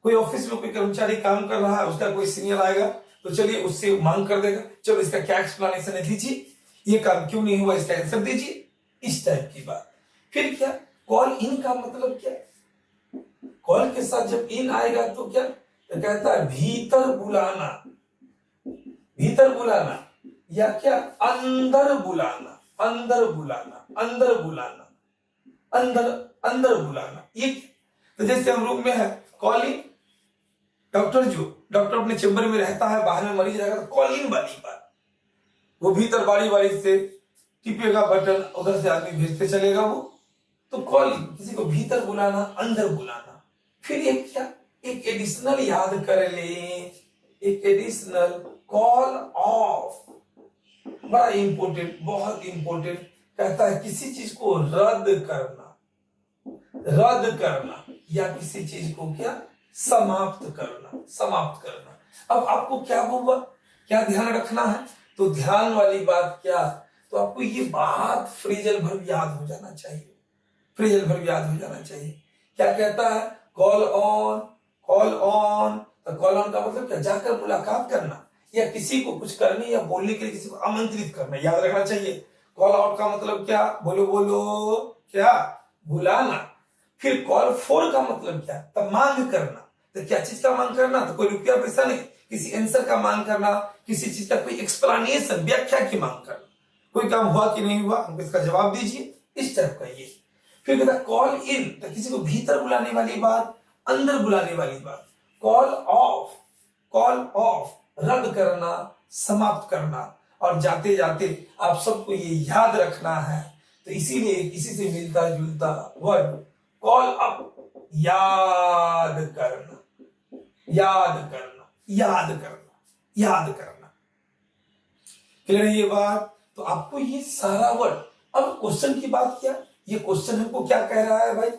कोई ऑफिस में कोई कर्मचारी काम कर रहा है, उसका कोई सीनियर आएगा तो चलिए उससे मांग कर देगा, चलो इसका क्या एक्सप्लेनेशन है दीजिए, ये काम क्यों नहीं हुआ इसका आंसर दीजिए, इस टाइप की बात। फिर क्या, कॉल इन का मतलब क्या? कॉल के साथ जब इन आएगा तो क्या, तो कहता है भीतर बुलाना, भीतर बुलाना, या क्या अंदर बुलाना, अंदर बुलाना, अंदर बुलाना, अंदर अंदर बुलाना। ये तो जैसे हम रूम में है, कॉलिंग, डॉक्टर जो डॉक्टर अपने चेंबर में रहता है, बाहर में मरीज रहेगा तो कॉल इन वाली बात, वो भीतर बारी बारी से टिपेगा बटन, उधर से आदमी भेजते चलेगा वो, तो कॉलिंग, किसी को भीतर बुलाना, अंदर बुलाना। फिर एक क्या, एक एडिशनल याद कर ले, एक एडिशनल कॉल ऑफ, बड़ा इंपॉर्टेंट, बहुत इंपॉर्टेंट। कहता है किसी चीज को रद्द करना, रद्द करना, या किसी चीज को क्या समाप्त करना, समाप्त करना। अब आपको क्या होगा, क्या ध्यान रखना है? तो ध्यान वाली बात क्या, तो आपको ये बात फ्रेजल वर्ब याद हो जाना चाहिए, फ्रेजल वर्ब याद हो जाना चाहिए। क्या कहता है, कॉल ऑन, कॉल ऑन, तो कॉल ऑन का मतलब क्या, जाकर मुलाकात करना, या किसी को कुछ करने या बोलने के लिए किसी को आमंत्रित करना, याद रखना चाहिए। कॉल आउट का मतलब क्या, बोलो बोलो, क्या बुलाना। फिर कॉल फॉर का मतलब क्या, तब मांग करना, तो क्या चीज का मांग करना, तो कोई रुपया पैसा नहीं, किसी आंसर का मांग करना, किसी चीज का कोई एक्सप्लेनेशन, व्याख्या की मांग करना, कोई काम हुआ कि नहीं हुआ हमको इसका जवाब दीजिए, इस टाइप का ये। फिर कहता कॉल इन, तो किसी को भीतर बुलाने वाली बात, अंदर बुलाने वाली बात। कॉल ऑफ, कॉल ऑफ रद्द करना, समाप्त करना। और जाते जाते आप सबको ये याद रखना है, तो इसीलिए इसी से मिलता जुलता वर्ड कॉल अप, याद करना, याद करना, याद करना, याद करना। क्लियर है ये बात? तो आपको ये सारा वर्ड, अब क्वेश्चन की बात क्या, ये क्वेश्चन हमको क्या कह रहा है भाई,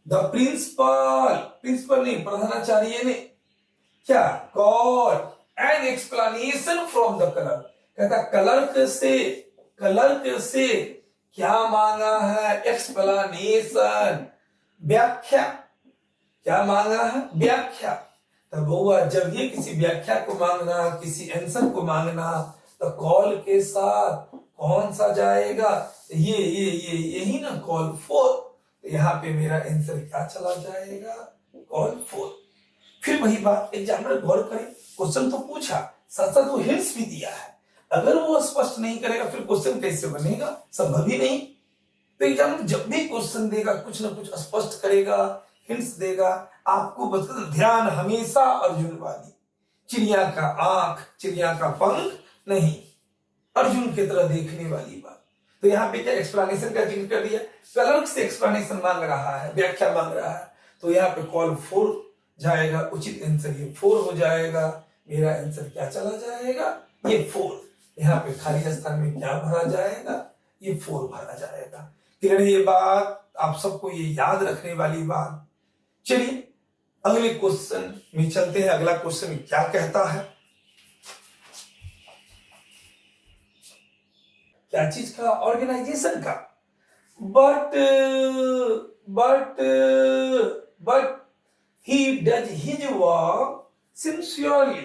द प्रिंसिपल, प्रिंसिपल नहीं प्रधानाचार्य ने क्या got an explanation from the colour, कहता क्लर्क से, क्लर्क से क्या मांगा है, एक्सप्लेनेशन, व्याख्या, क्या मांगा है, व्याख्या। तब हुआ जब ये किसी व्याख्या को मांगना, किसी आंसर को मांगना, तो कॉल के साथ कौन सा जाएगा, ये यही ना कॉल फॉर, तो यहाँ पे मेरा आंसर क्या चला जाएगा, कॉल फॉर। फिर वही बात, एग्जामिनर गौर करे, क्वेश्चन तो पूछा, साथ साथ वो हिंट्स भी दिया है, अगर वो स्पष्ट नहीं करेगा फिर क्वेश्चन कैसे बनेगा, संभव ही नहीं। तो एग्जामिनर जब भी क्वेश्चन देगा कुछ ना कुछ स्पष्ट करेगा, हिंट्स देगा, आपको बता ध्यान हमेशा अर्जुन वाली, चिड़िया का आंख, चिड़िया का पंख नहीं, अर्जुन की तरह देखने वाली बात। तो यहाँ पे क्या एक्सप्लेनेशन का जिक्र कर दिया, क्लर्क से एक्सप्लेनेशन मांग रहा है, व्याख्या मांग रहा है, तो यहाँ पे कॉल फॉर जाएगा, उचित आंसर ये 4 हो जाएगा, मेरा आंसर क्या चला जाएगा, ये 4। यहाँ पे खाली स्थान में क्या भरा जाएगा, ये 4 भरा जाएगा। क्लियर है ये बात? आप सबको ये याद रखने वाली बात। चलिए अगले क्वेश्चन में चलते हैं, अगला क्वेश्चन क्या कहता है, क्या चीज का, ऑर्गेनाइजेशन का। But he does his work sincerely,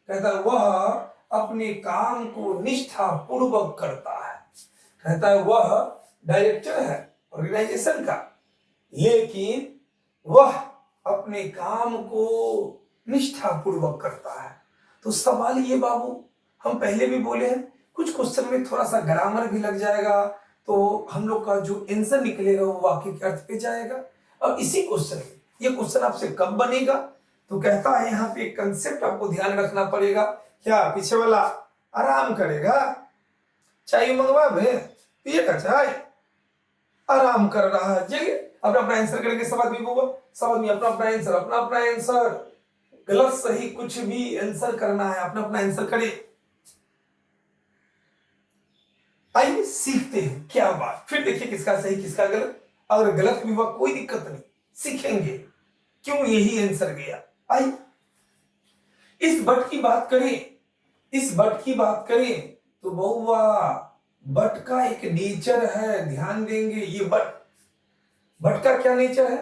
कहता है वह अपने काम को निष्ठा पूर्वक करता है। कहता है वह डायरेक्टर है ऑर्गेनाइजेशन का, लेकिन वह अपने काम को निष्ठा पूर्वक करता है। तो सवाल ये बाबू, हम पहले भी बोले हैं कुछ क्वेश्चन में थोड़ा सा ग्रामर भी लग जाएगा, तो हम लोग का जो आंसर निकलेगा वो वाक्य के अर्थ पे जाएगा। अब इसी क्वेश्चन में ये क्वेश्चन आपसे कब बनेगा, तो कहता है यहाँ पे कंसेप्ट आपको ध्यान रखना पड़ेगा, क्या पीछे वाला आराम करेगा, चाय मंगवा में पिएगा चाय, आराम कर रहा है, चलिए अपना अपना आंसर करेंगे, सब आदमी बोलो, सब आदमी अपना अपना आंसर, अपना अपना आंसर। गलत सही कुछ भी आंसर करना है, अपना अपना आंसर करें। आइए सीखते हैं क्या बात, फिर देखिए किसका सही किसका गलत। अगर गलत भी हुआ कोई दिक्कत नहीं, सीखेंगे क्यों यही आंसर गया। आइए इस बट की बात करें, इस बट की बात करें तो बहुआ बट का एक नेचर है, ध्यान देंगे। ये बट का क्या नेचर है,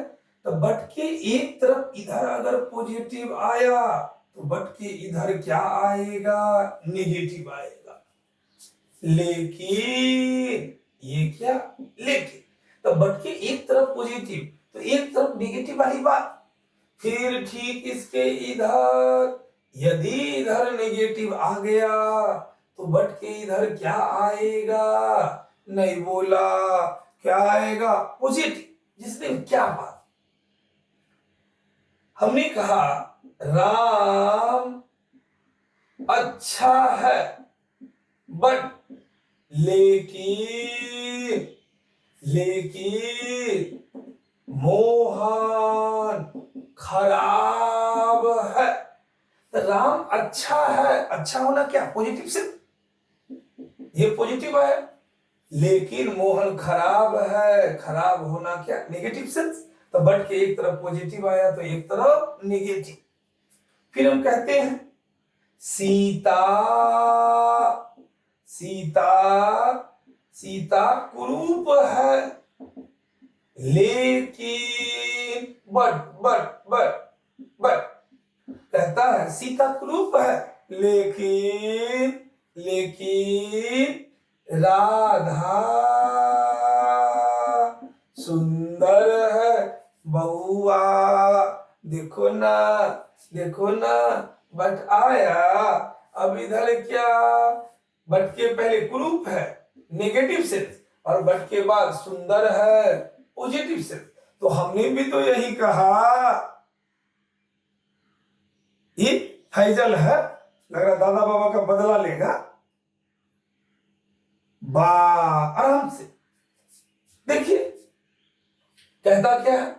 तो बट के एक तरफ इधर अगर पॉजिटिव आया तो बट के इधर क्या आएगा, नेगेटिव आएगा। लेकिन ये क्या, लेकिन तो बट के एक तरफ पॉजिटिव तो एक तरफ नेगेटिव वाली बात। फिर ठीक इसके इधर यदि इधर नेगेटिव आ गया तो बट के इधर क्या आएगा, नहीं बोला, क्या आएगा, पॉजिटिव। जिसने क्या बात, हमने कहा राम अच्छा है बट लेकिन मोहन खराब है। तो राम अच्छा है, अच्छा होना क्या, पॉजिटिव से, ये पॉजिटिव है। लेकिन मोहन खराब है, खराब होना क्या, नेगेटिव सेंस। तो बट के एक तरफ पॉजिटिव आया तो एक तरफ नेगेटिव। फिर हम कहते हैं सीता, सीता, सीता कुरूप है लेकिन बट कहता है सीता कुरूप है लेकिन राधा सुंदर है। बहुआ देखो ना, देखो ना, बट आया, अब इधर क्या, बट के पहले कुरूप है नेगेटिव सेंस और बट के बाद सुंदर है पॉजिटिव सेंस। तो हमने भी तो यही कहा, ये फैजल है, लग रहा दादा बाबा का बदला लेगा। बा आराम से देखिए कहता क्या है,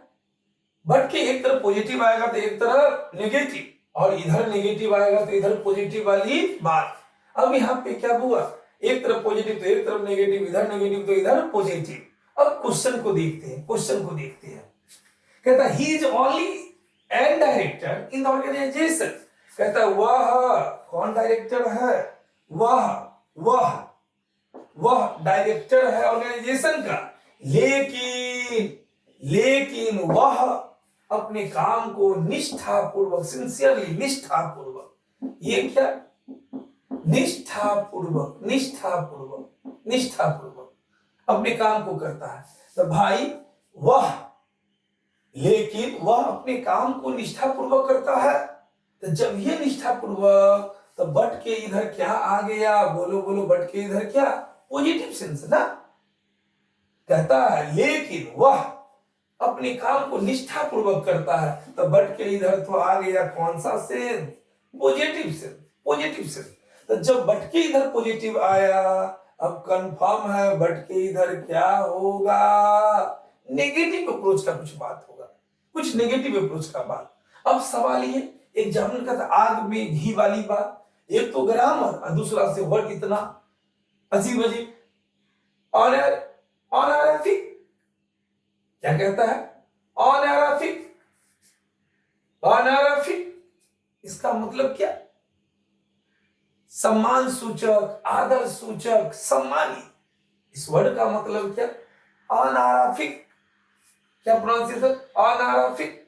बट के एक तरफ पॉजिटिव आएगा तो एक तरफ नेगेटिव, और इधर नेगेटिव आएगा तो इधर पॉजिटिव वाली बात। अब यहाँ पे क्या हुआ, एक तरफ पॉजिटिव तो एक तरफ नेगेटिव, इधर नेगेटिव तो इधर पॉजिटिव। अब क्वेश्चन को देखते हैं, क्वेश्चन को देखते हैं। कहता he is only an director in the organisation. कहता वह कौन डायरेक्टर है, वह डायरेक्टर है ऑर्गेनाइजेशन का, लेकिन वह अपने काम को निष्ठापूर्वक, सिंसियरली, निष्ठापूर्वक, ये क्या, निष्ठापूर्वक अपने काम को करता है। तो भाई लेकिन वह अपने काम को निष्ठापूर्वक करता है। तो जब ये निष्ठापूर्वक, तो बट के इधर क्या आ गया, बोलो बोलो, बट के इधर क्या, पॉजिटिव सेंस ना। कहता है लेकिन वह अपने काम को निष्ठापूर्वक करता है, तो बट के इधर तो आ गया कौन सा सेंस, पॉजिटिव सेंस। तो जब बट के इधर पॉजिटिव आया, अब कंफर्म है बट के इधर क्या होगा, नेगेटिव अप्रोच का कुछ बात होगा, कुछ नेगेटिव अप्रोच का बात। अब सवाल ये, एग्जामिनर का था आग में घी वाली बात, एक तो ग्रामर और दूसरा से वर्ड इतना अजीब अजीब। ऑनरिफिक क्या कहता है, ऑनरिफिक इसका मतलब क्या, सम्मान सूचक, आदर सूचक, सम्मानित। इस वर्ड का मतलब क्या, ऑनरिफिक, क्या प्रोनाउंसिएशन, ऑनरिफिक,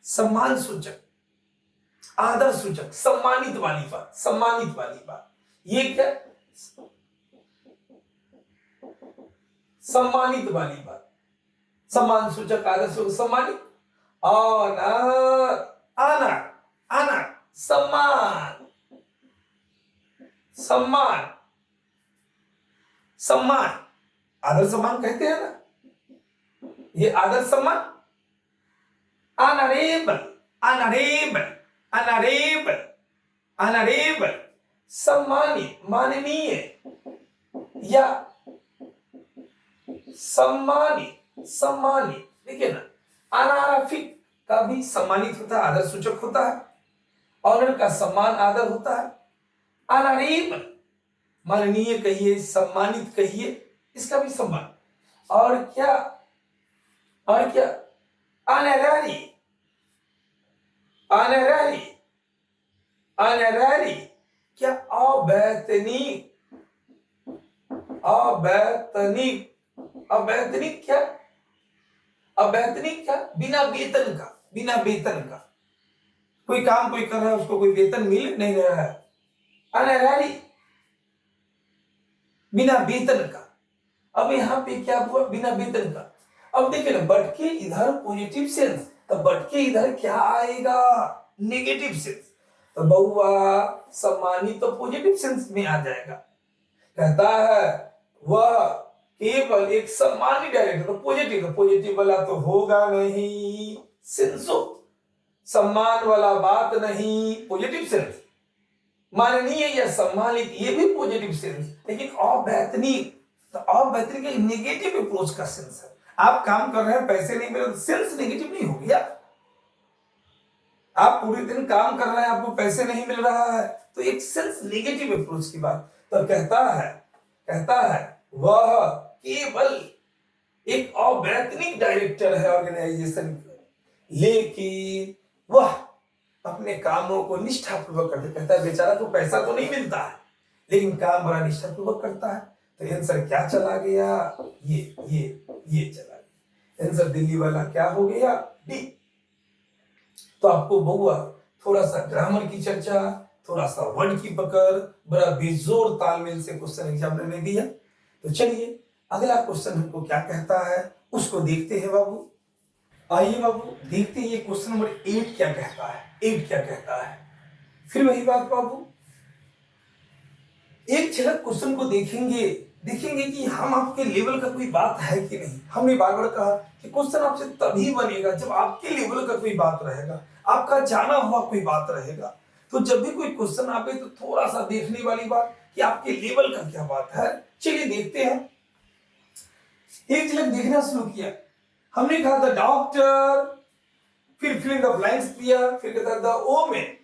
सम्मान सूचक, आदर सूचक, सम्मानित वाली बात। ये क्या, सम्मानित वाली बात, सम्मान सूचक, आदर सूचक, सम्मानित। ऑनर, आनर, सम्मान, आदर सम्मान कहते हैं ना, ये आदर सम्मान। अनरेबल सम्मानित, माननीय या सम्मानित, देखिए ना। अनारफिक का भी सम्मानित होता है, आदर सूचक होता है। ऑनर का सम्मान आदर होता है। ऑनरेबल माननीय कहिए, सम्मानित कहिए, इसका भी सम्मान। और क्या, और क्या, ऑनररी, ऑनररी, ऑनररी क्या, अवैतनिक, अवैतनिक, अवैतनिक क्या, अवैतनिक क्या, बिना वेतन का, बिना वेतन का। कोई काम कोई कर रहा है, उसको कोई वेतन मिल नहीं रहा है, अनहरारी, बिना वेतन का। अब यहाँ पे क्या हुआ, बिना वेतन का। अब देखिए ना, बट के इधर पॉजिटिव सेंस, तो बट के इधर क्या आएगा, नेगेटिव सेंस। तो बहुआ सम्मानित तो पॉजिटिव सेंस में आ जाएगा। कहता है वह केवल एक सम्मानित डायरेक्टर, तो पॉजिटिव, तो पॉजिटिव वाला तो होगा नहीं, सेंसो, सम्मान वाला बात नहीं, पॉजिटिव सेंस। माननीय या सम्मानित, ये भी पॉजिटिव सेंस। लेकिन अवैतनिक, तो अवैतनिक एक नेगेटिव अप्रोच का सेंस है। आप काम कर रहे हैं, पैसे नहीं मिले, सेंस नेगेटिव नहीं हो गया। आप पूरे दिन काम कर रहे हैं, आपको पैसे नहीं मिल रहा है, तो एक सेंस नेगेटिव अप्रोच की बात। तो कहता है वह केवल एक अवैतनिक डायरेक्टर है ऑर्गेनाइजेशन, लेकिन वह अपने कामों को निष्ठापूर्वक करते। कहता है बेचारा को पैसा तो नहीं मिलता है, लेकिन काम बड़ा निष्ठापूर्वक करता है। तो आंसर क्या चला गया, ये चला गया। आंसर दिल्ली वाला क्या हो गया, डी। तो आपको बहुआ थोड़ा सा ग्रामर की चर्चा, थोड़ा सा वर्ड की पकड़, बड़ा बेजोर तालमेल से क्वेश्चन एग्जामिनर ने दिया। तो चलिए अगला क्वेश्चन हमको क्या कहता है उसको देखते हैं बाबू। आइए बाबू देखते हैं ये क्वेश्चन नंबर 8 क्या कहता है। 8 क्या कहता है, फिर वही बात बाबू, एक झलक क्वेश्चन को देखेंगे कि हम आपके लेवल का कोई बात है कि नहीं। हमने बार बार कहा कि क्वेश्चन आपसे तभी बनेगा जब आपके लेवल का कोई बात रहेगा, आपका जाना हुआ कोई बात रहेगा। तो जब भी कोई क्वेश्चन आवे तो थोड़ा सा देखने वाली बात कि आपके लेवल का क्या बात है। चलिए देखते हैं। एक झलक देखना शुरू किया, हमने कहा था डॉक्टर, फिर फिलिंग द ब्लैंक्स दिया, फिर कहता the omen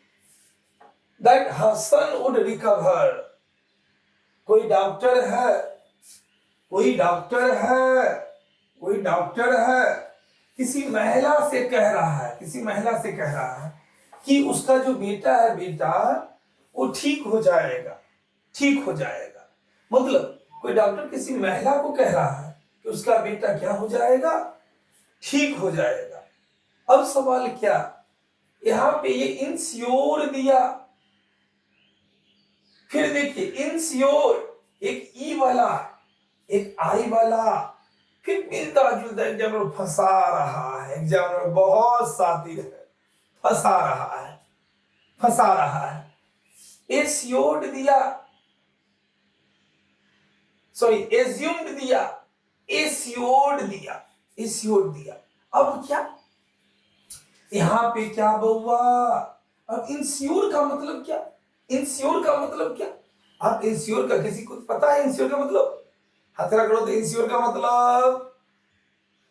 that her son would recover. कोई डॉक्टर है, कोई डॉक्टर है, कोई डॉक्टर है, किसी महिला से कह रहा है, किसी महिला से कह रहा है कि उसका जो बेटा है, बेटा वो ठीक हो जाएगा, ठीक हो जाएगा। मतलब कोई डॉक्टर किसी महिला को कह रहा है कि उसका बेटा क्या हो जाएगा, ठीक हो जाएगा। अब सवाल क्या, यहां पे ये इंश्योर दिया, फिर देखिए इंश्योर, एक ई वाला, एक आई वाला, फिर मिलता जुलता एग्जामिनर फंसा रहा है। एग्जामिनर बहुत शातिर है, फंसा रहा है, फंसा रहा है। एस्योर्ड दिया, सॉरी एज्यूम्ड दिया, एस्योर्ड दिया, एस्योर्ड दिया। अब क्या, यहां पे क्या हुआ, अब इंश्योर का मतलब क्या, इंश्योर का मतलब क्या। आप इंश्योर का, किसी को पता है इंश्योर का मतलब, हथरा करो तो इंश्योर का मतलब,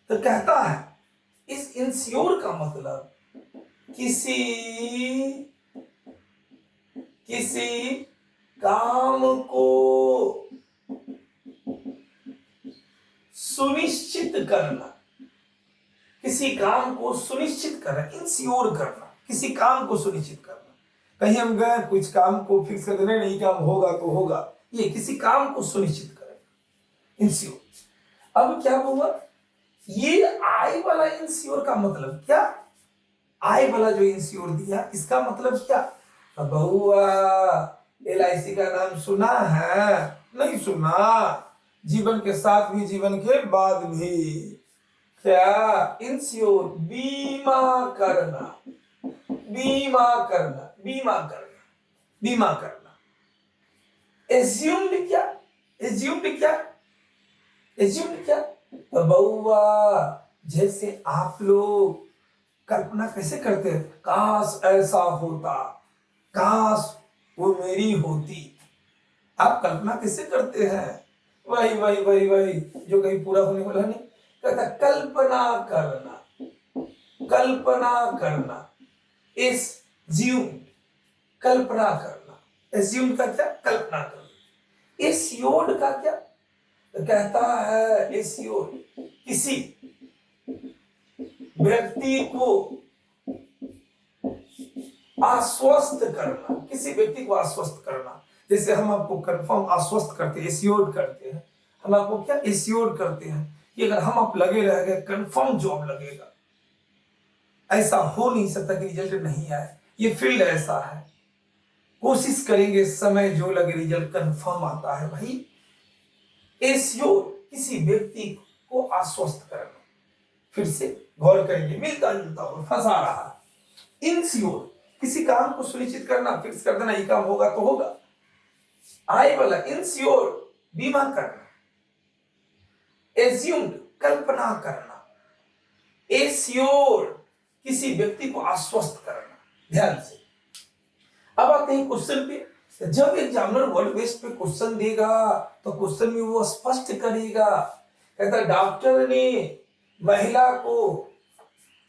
तो कहता है इस इंश्योर का मतलब किसी किसी काम को सुनिश्चित करना, किसी काम को सुनिश्चित करना, इंश्योर करना, किसी काम को सुनिश्चित करना। कहीं हम गए कुछ काम को फिक्स कर देना, नहीं काम होगा तो होगा, ये किसी काम को सुनिश्चित करेगा, इंश्योर। अब क्या हुआ, ये आई वाला इंश्योर का मतलब क्या, आई वाला जो इंश्योर दिया इसका मतलब क्या। अब हुआ LIC का नाम सुना है, नहीं सुना, जीवन के साथ भी जीवन के बाद भी, क्या इंश्योर, बीमा करना, बीमा करना, बीमा करना, बीमा करना। एज्यूम्ड क्या, एज्यूम्ड क्या, एज्यूम्ड क्या, तो बउआ जैसे आप लोग कल्पना कैसे करते हैं, काश ऐसा होता, काश वो मेरी होती। आप कल्पना कैसे करते हैं, वही वही वही वही जो कहीं पूरा होने वाला नहीं। कहता कल्पना करना, कल्पना करना, इस ज्यूम, कल्पना करना, एज्यूम का क्या, कल्पना करना। इस योड का क्या, तो कहता है इस योड किसी व्यक्ति को आश्वस्त करना, किसी व्यक्ति को आश्वस्त करना। जैसे हम आपको कंफर्म आश्वस्त करते हैं, एश्योर्ड करते हैं, हम आपको क्या एश्योर्ड करते हैं कि अगर हम आप लगे रह गए कंफर्म जॉब लगेगा। ऐसा हो नहीं सकता कि रिजल्ट नहीं आए, ये फील्ड ऐसा है। कोशिश करेंगे, समय जो लगे रिजल्ट कंफर्म आता है भाई। एश्योर किसी व्यक्ति को आश्वस्त करना, फिर से गौर करेंगे, मिलता जुलता और फंसा रहा। इंश्योर किसी काम को सुनिश्चित करना, फिक्स कर देना, ये काम होगा तो होगा। आई वाला इंश्योर बीमा करना। एज्यूम्ड कल्पना करना। एश्योर किसी व्यक्ति को आश्वस्त करना। ध्यान से अब आते हैं क्वेश्चन पे। जब एग्जामिनर वर्ड बेस्ड पे क्वेश्चन देगा तो क्वेश्चन में वो स्पष्ट करेगा। कहता डॉक्टर ने महिला को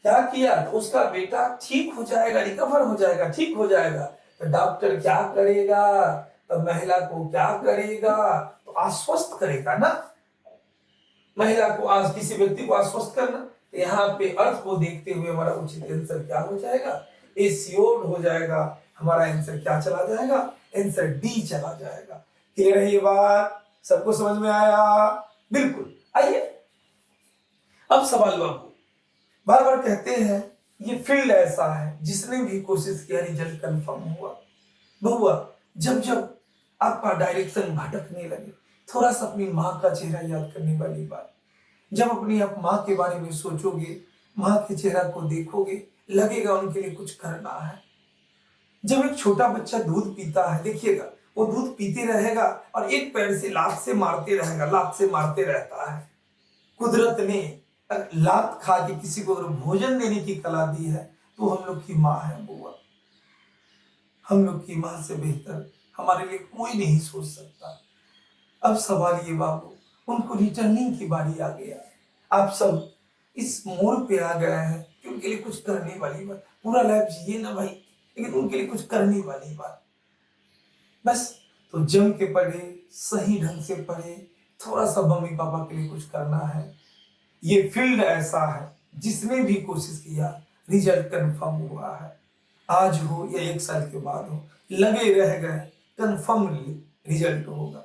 क्या किया, तो उसका बेटा ठीक हो जाएगा, रिकवर हो जाएगा, ठीक हो जाएगा। तो डॉक्टर क्या करेगा, तो महिला को क्या करेगा, तो आश्वस्त करेगा ना। महिला को आज किसी व्यक्ति को आश्वस्त करना, तो यहाँ पे अर्थ को देखते हुए हमारा उचित आंसर क्या हो जाएगा, एश्योर्ड हो जाएगा। हमारा आंसर क्या चला जाएगा, आंसर डी चला जाएगा। क्लियर है ये बात, सबको समझ में आया? बिल्कुल। आइए अब सवाल बाबू, बार बार कहते हैं ये फील्ड ऐसा है जिसने भी कोशिश किया रिजल्ट कंफर्म हुआ। बहुआ जब जब आपका डायरेक्शन भटकने लगे, थोड़ा सा अपनी माँ का चेहरा याद करने वाली बात। जब अपनी आप माँ के बारे में सोचोगे, माँ के चेहरा को देखोगे, लगेगा उनके लिए कुछ करना है। जब एक छोटा बच्चा दूध पीता है, देखिएगा वो दूध पीते रहेगा और एक पैर से लात से मारते रहेगा, लात से मारते रहता है। कुदरत ने लात खा के किसी को अगर भोजन देने की कला दी है तो हम लोग की माँ है बुआ। हम लोग की माँ से बेहतर हमारे लिए कोई नहीं सोच सकता। अब सवाल ये बाबू, उनको रिटर्निंग की बारी आ गया। आप सब इस मोड़ पे आ गए हैं कि उनके लिए कुछ करने वाली बात। पूरा लाइफ जिए ना भाई, लेकिन उनके लिए कुछ करने वाली बात बस। तो जम के पढ़े, सही ढंग से पढ़े, थोड़ा सा मम्मी पापा के लिए कुछ करना है। ये फील्ड ऐसा है जिसने भी कोशिश किया रिजल्ट कंफर्म हुआ है। आज हो या 1 साल के बाद हो, लगे रह गए, कंफर्मली रिजल्ट होगा।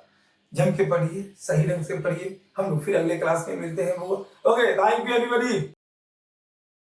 जम के पढ़िए, सही ढंग से पढ़िए। हम लोग फिर अगले क्लास में मिलते हैं। Okay, thank you everybody.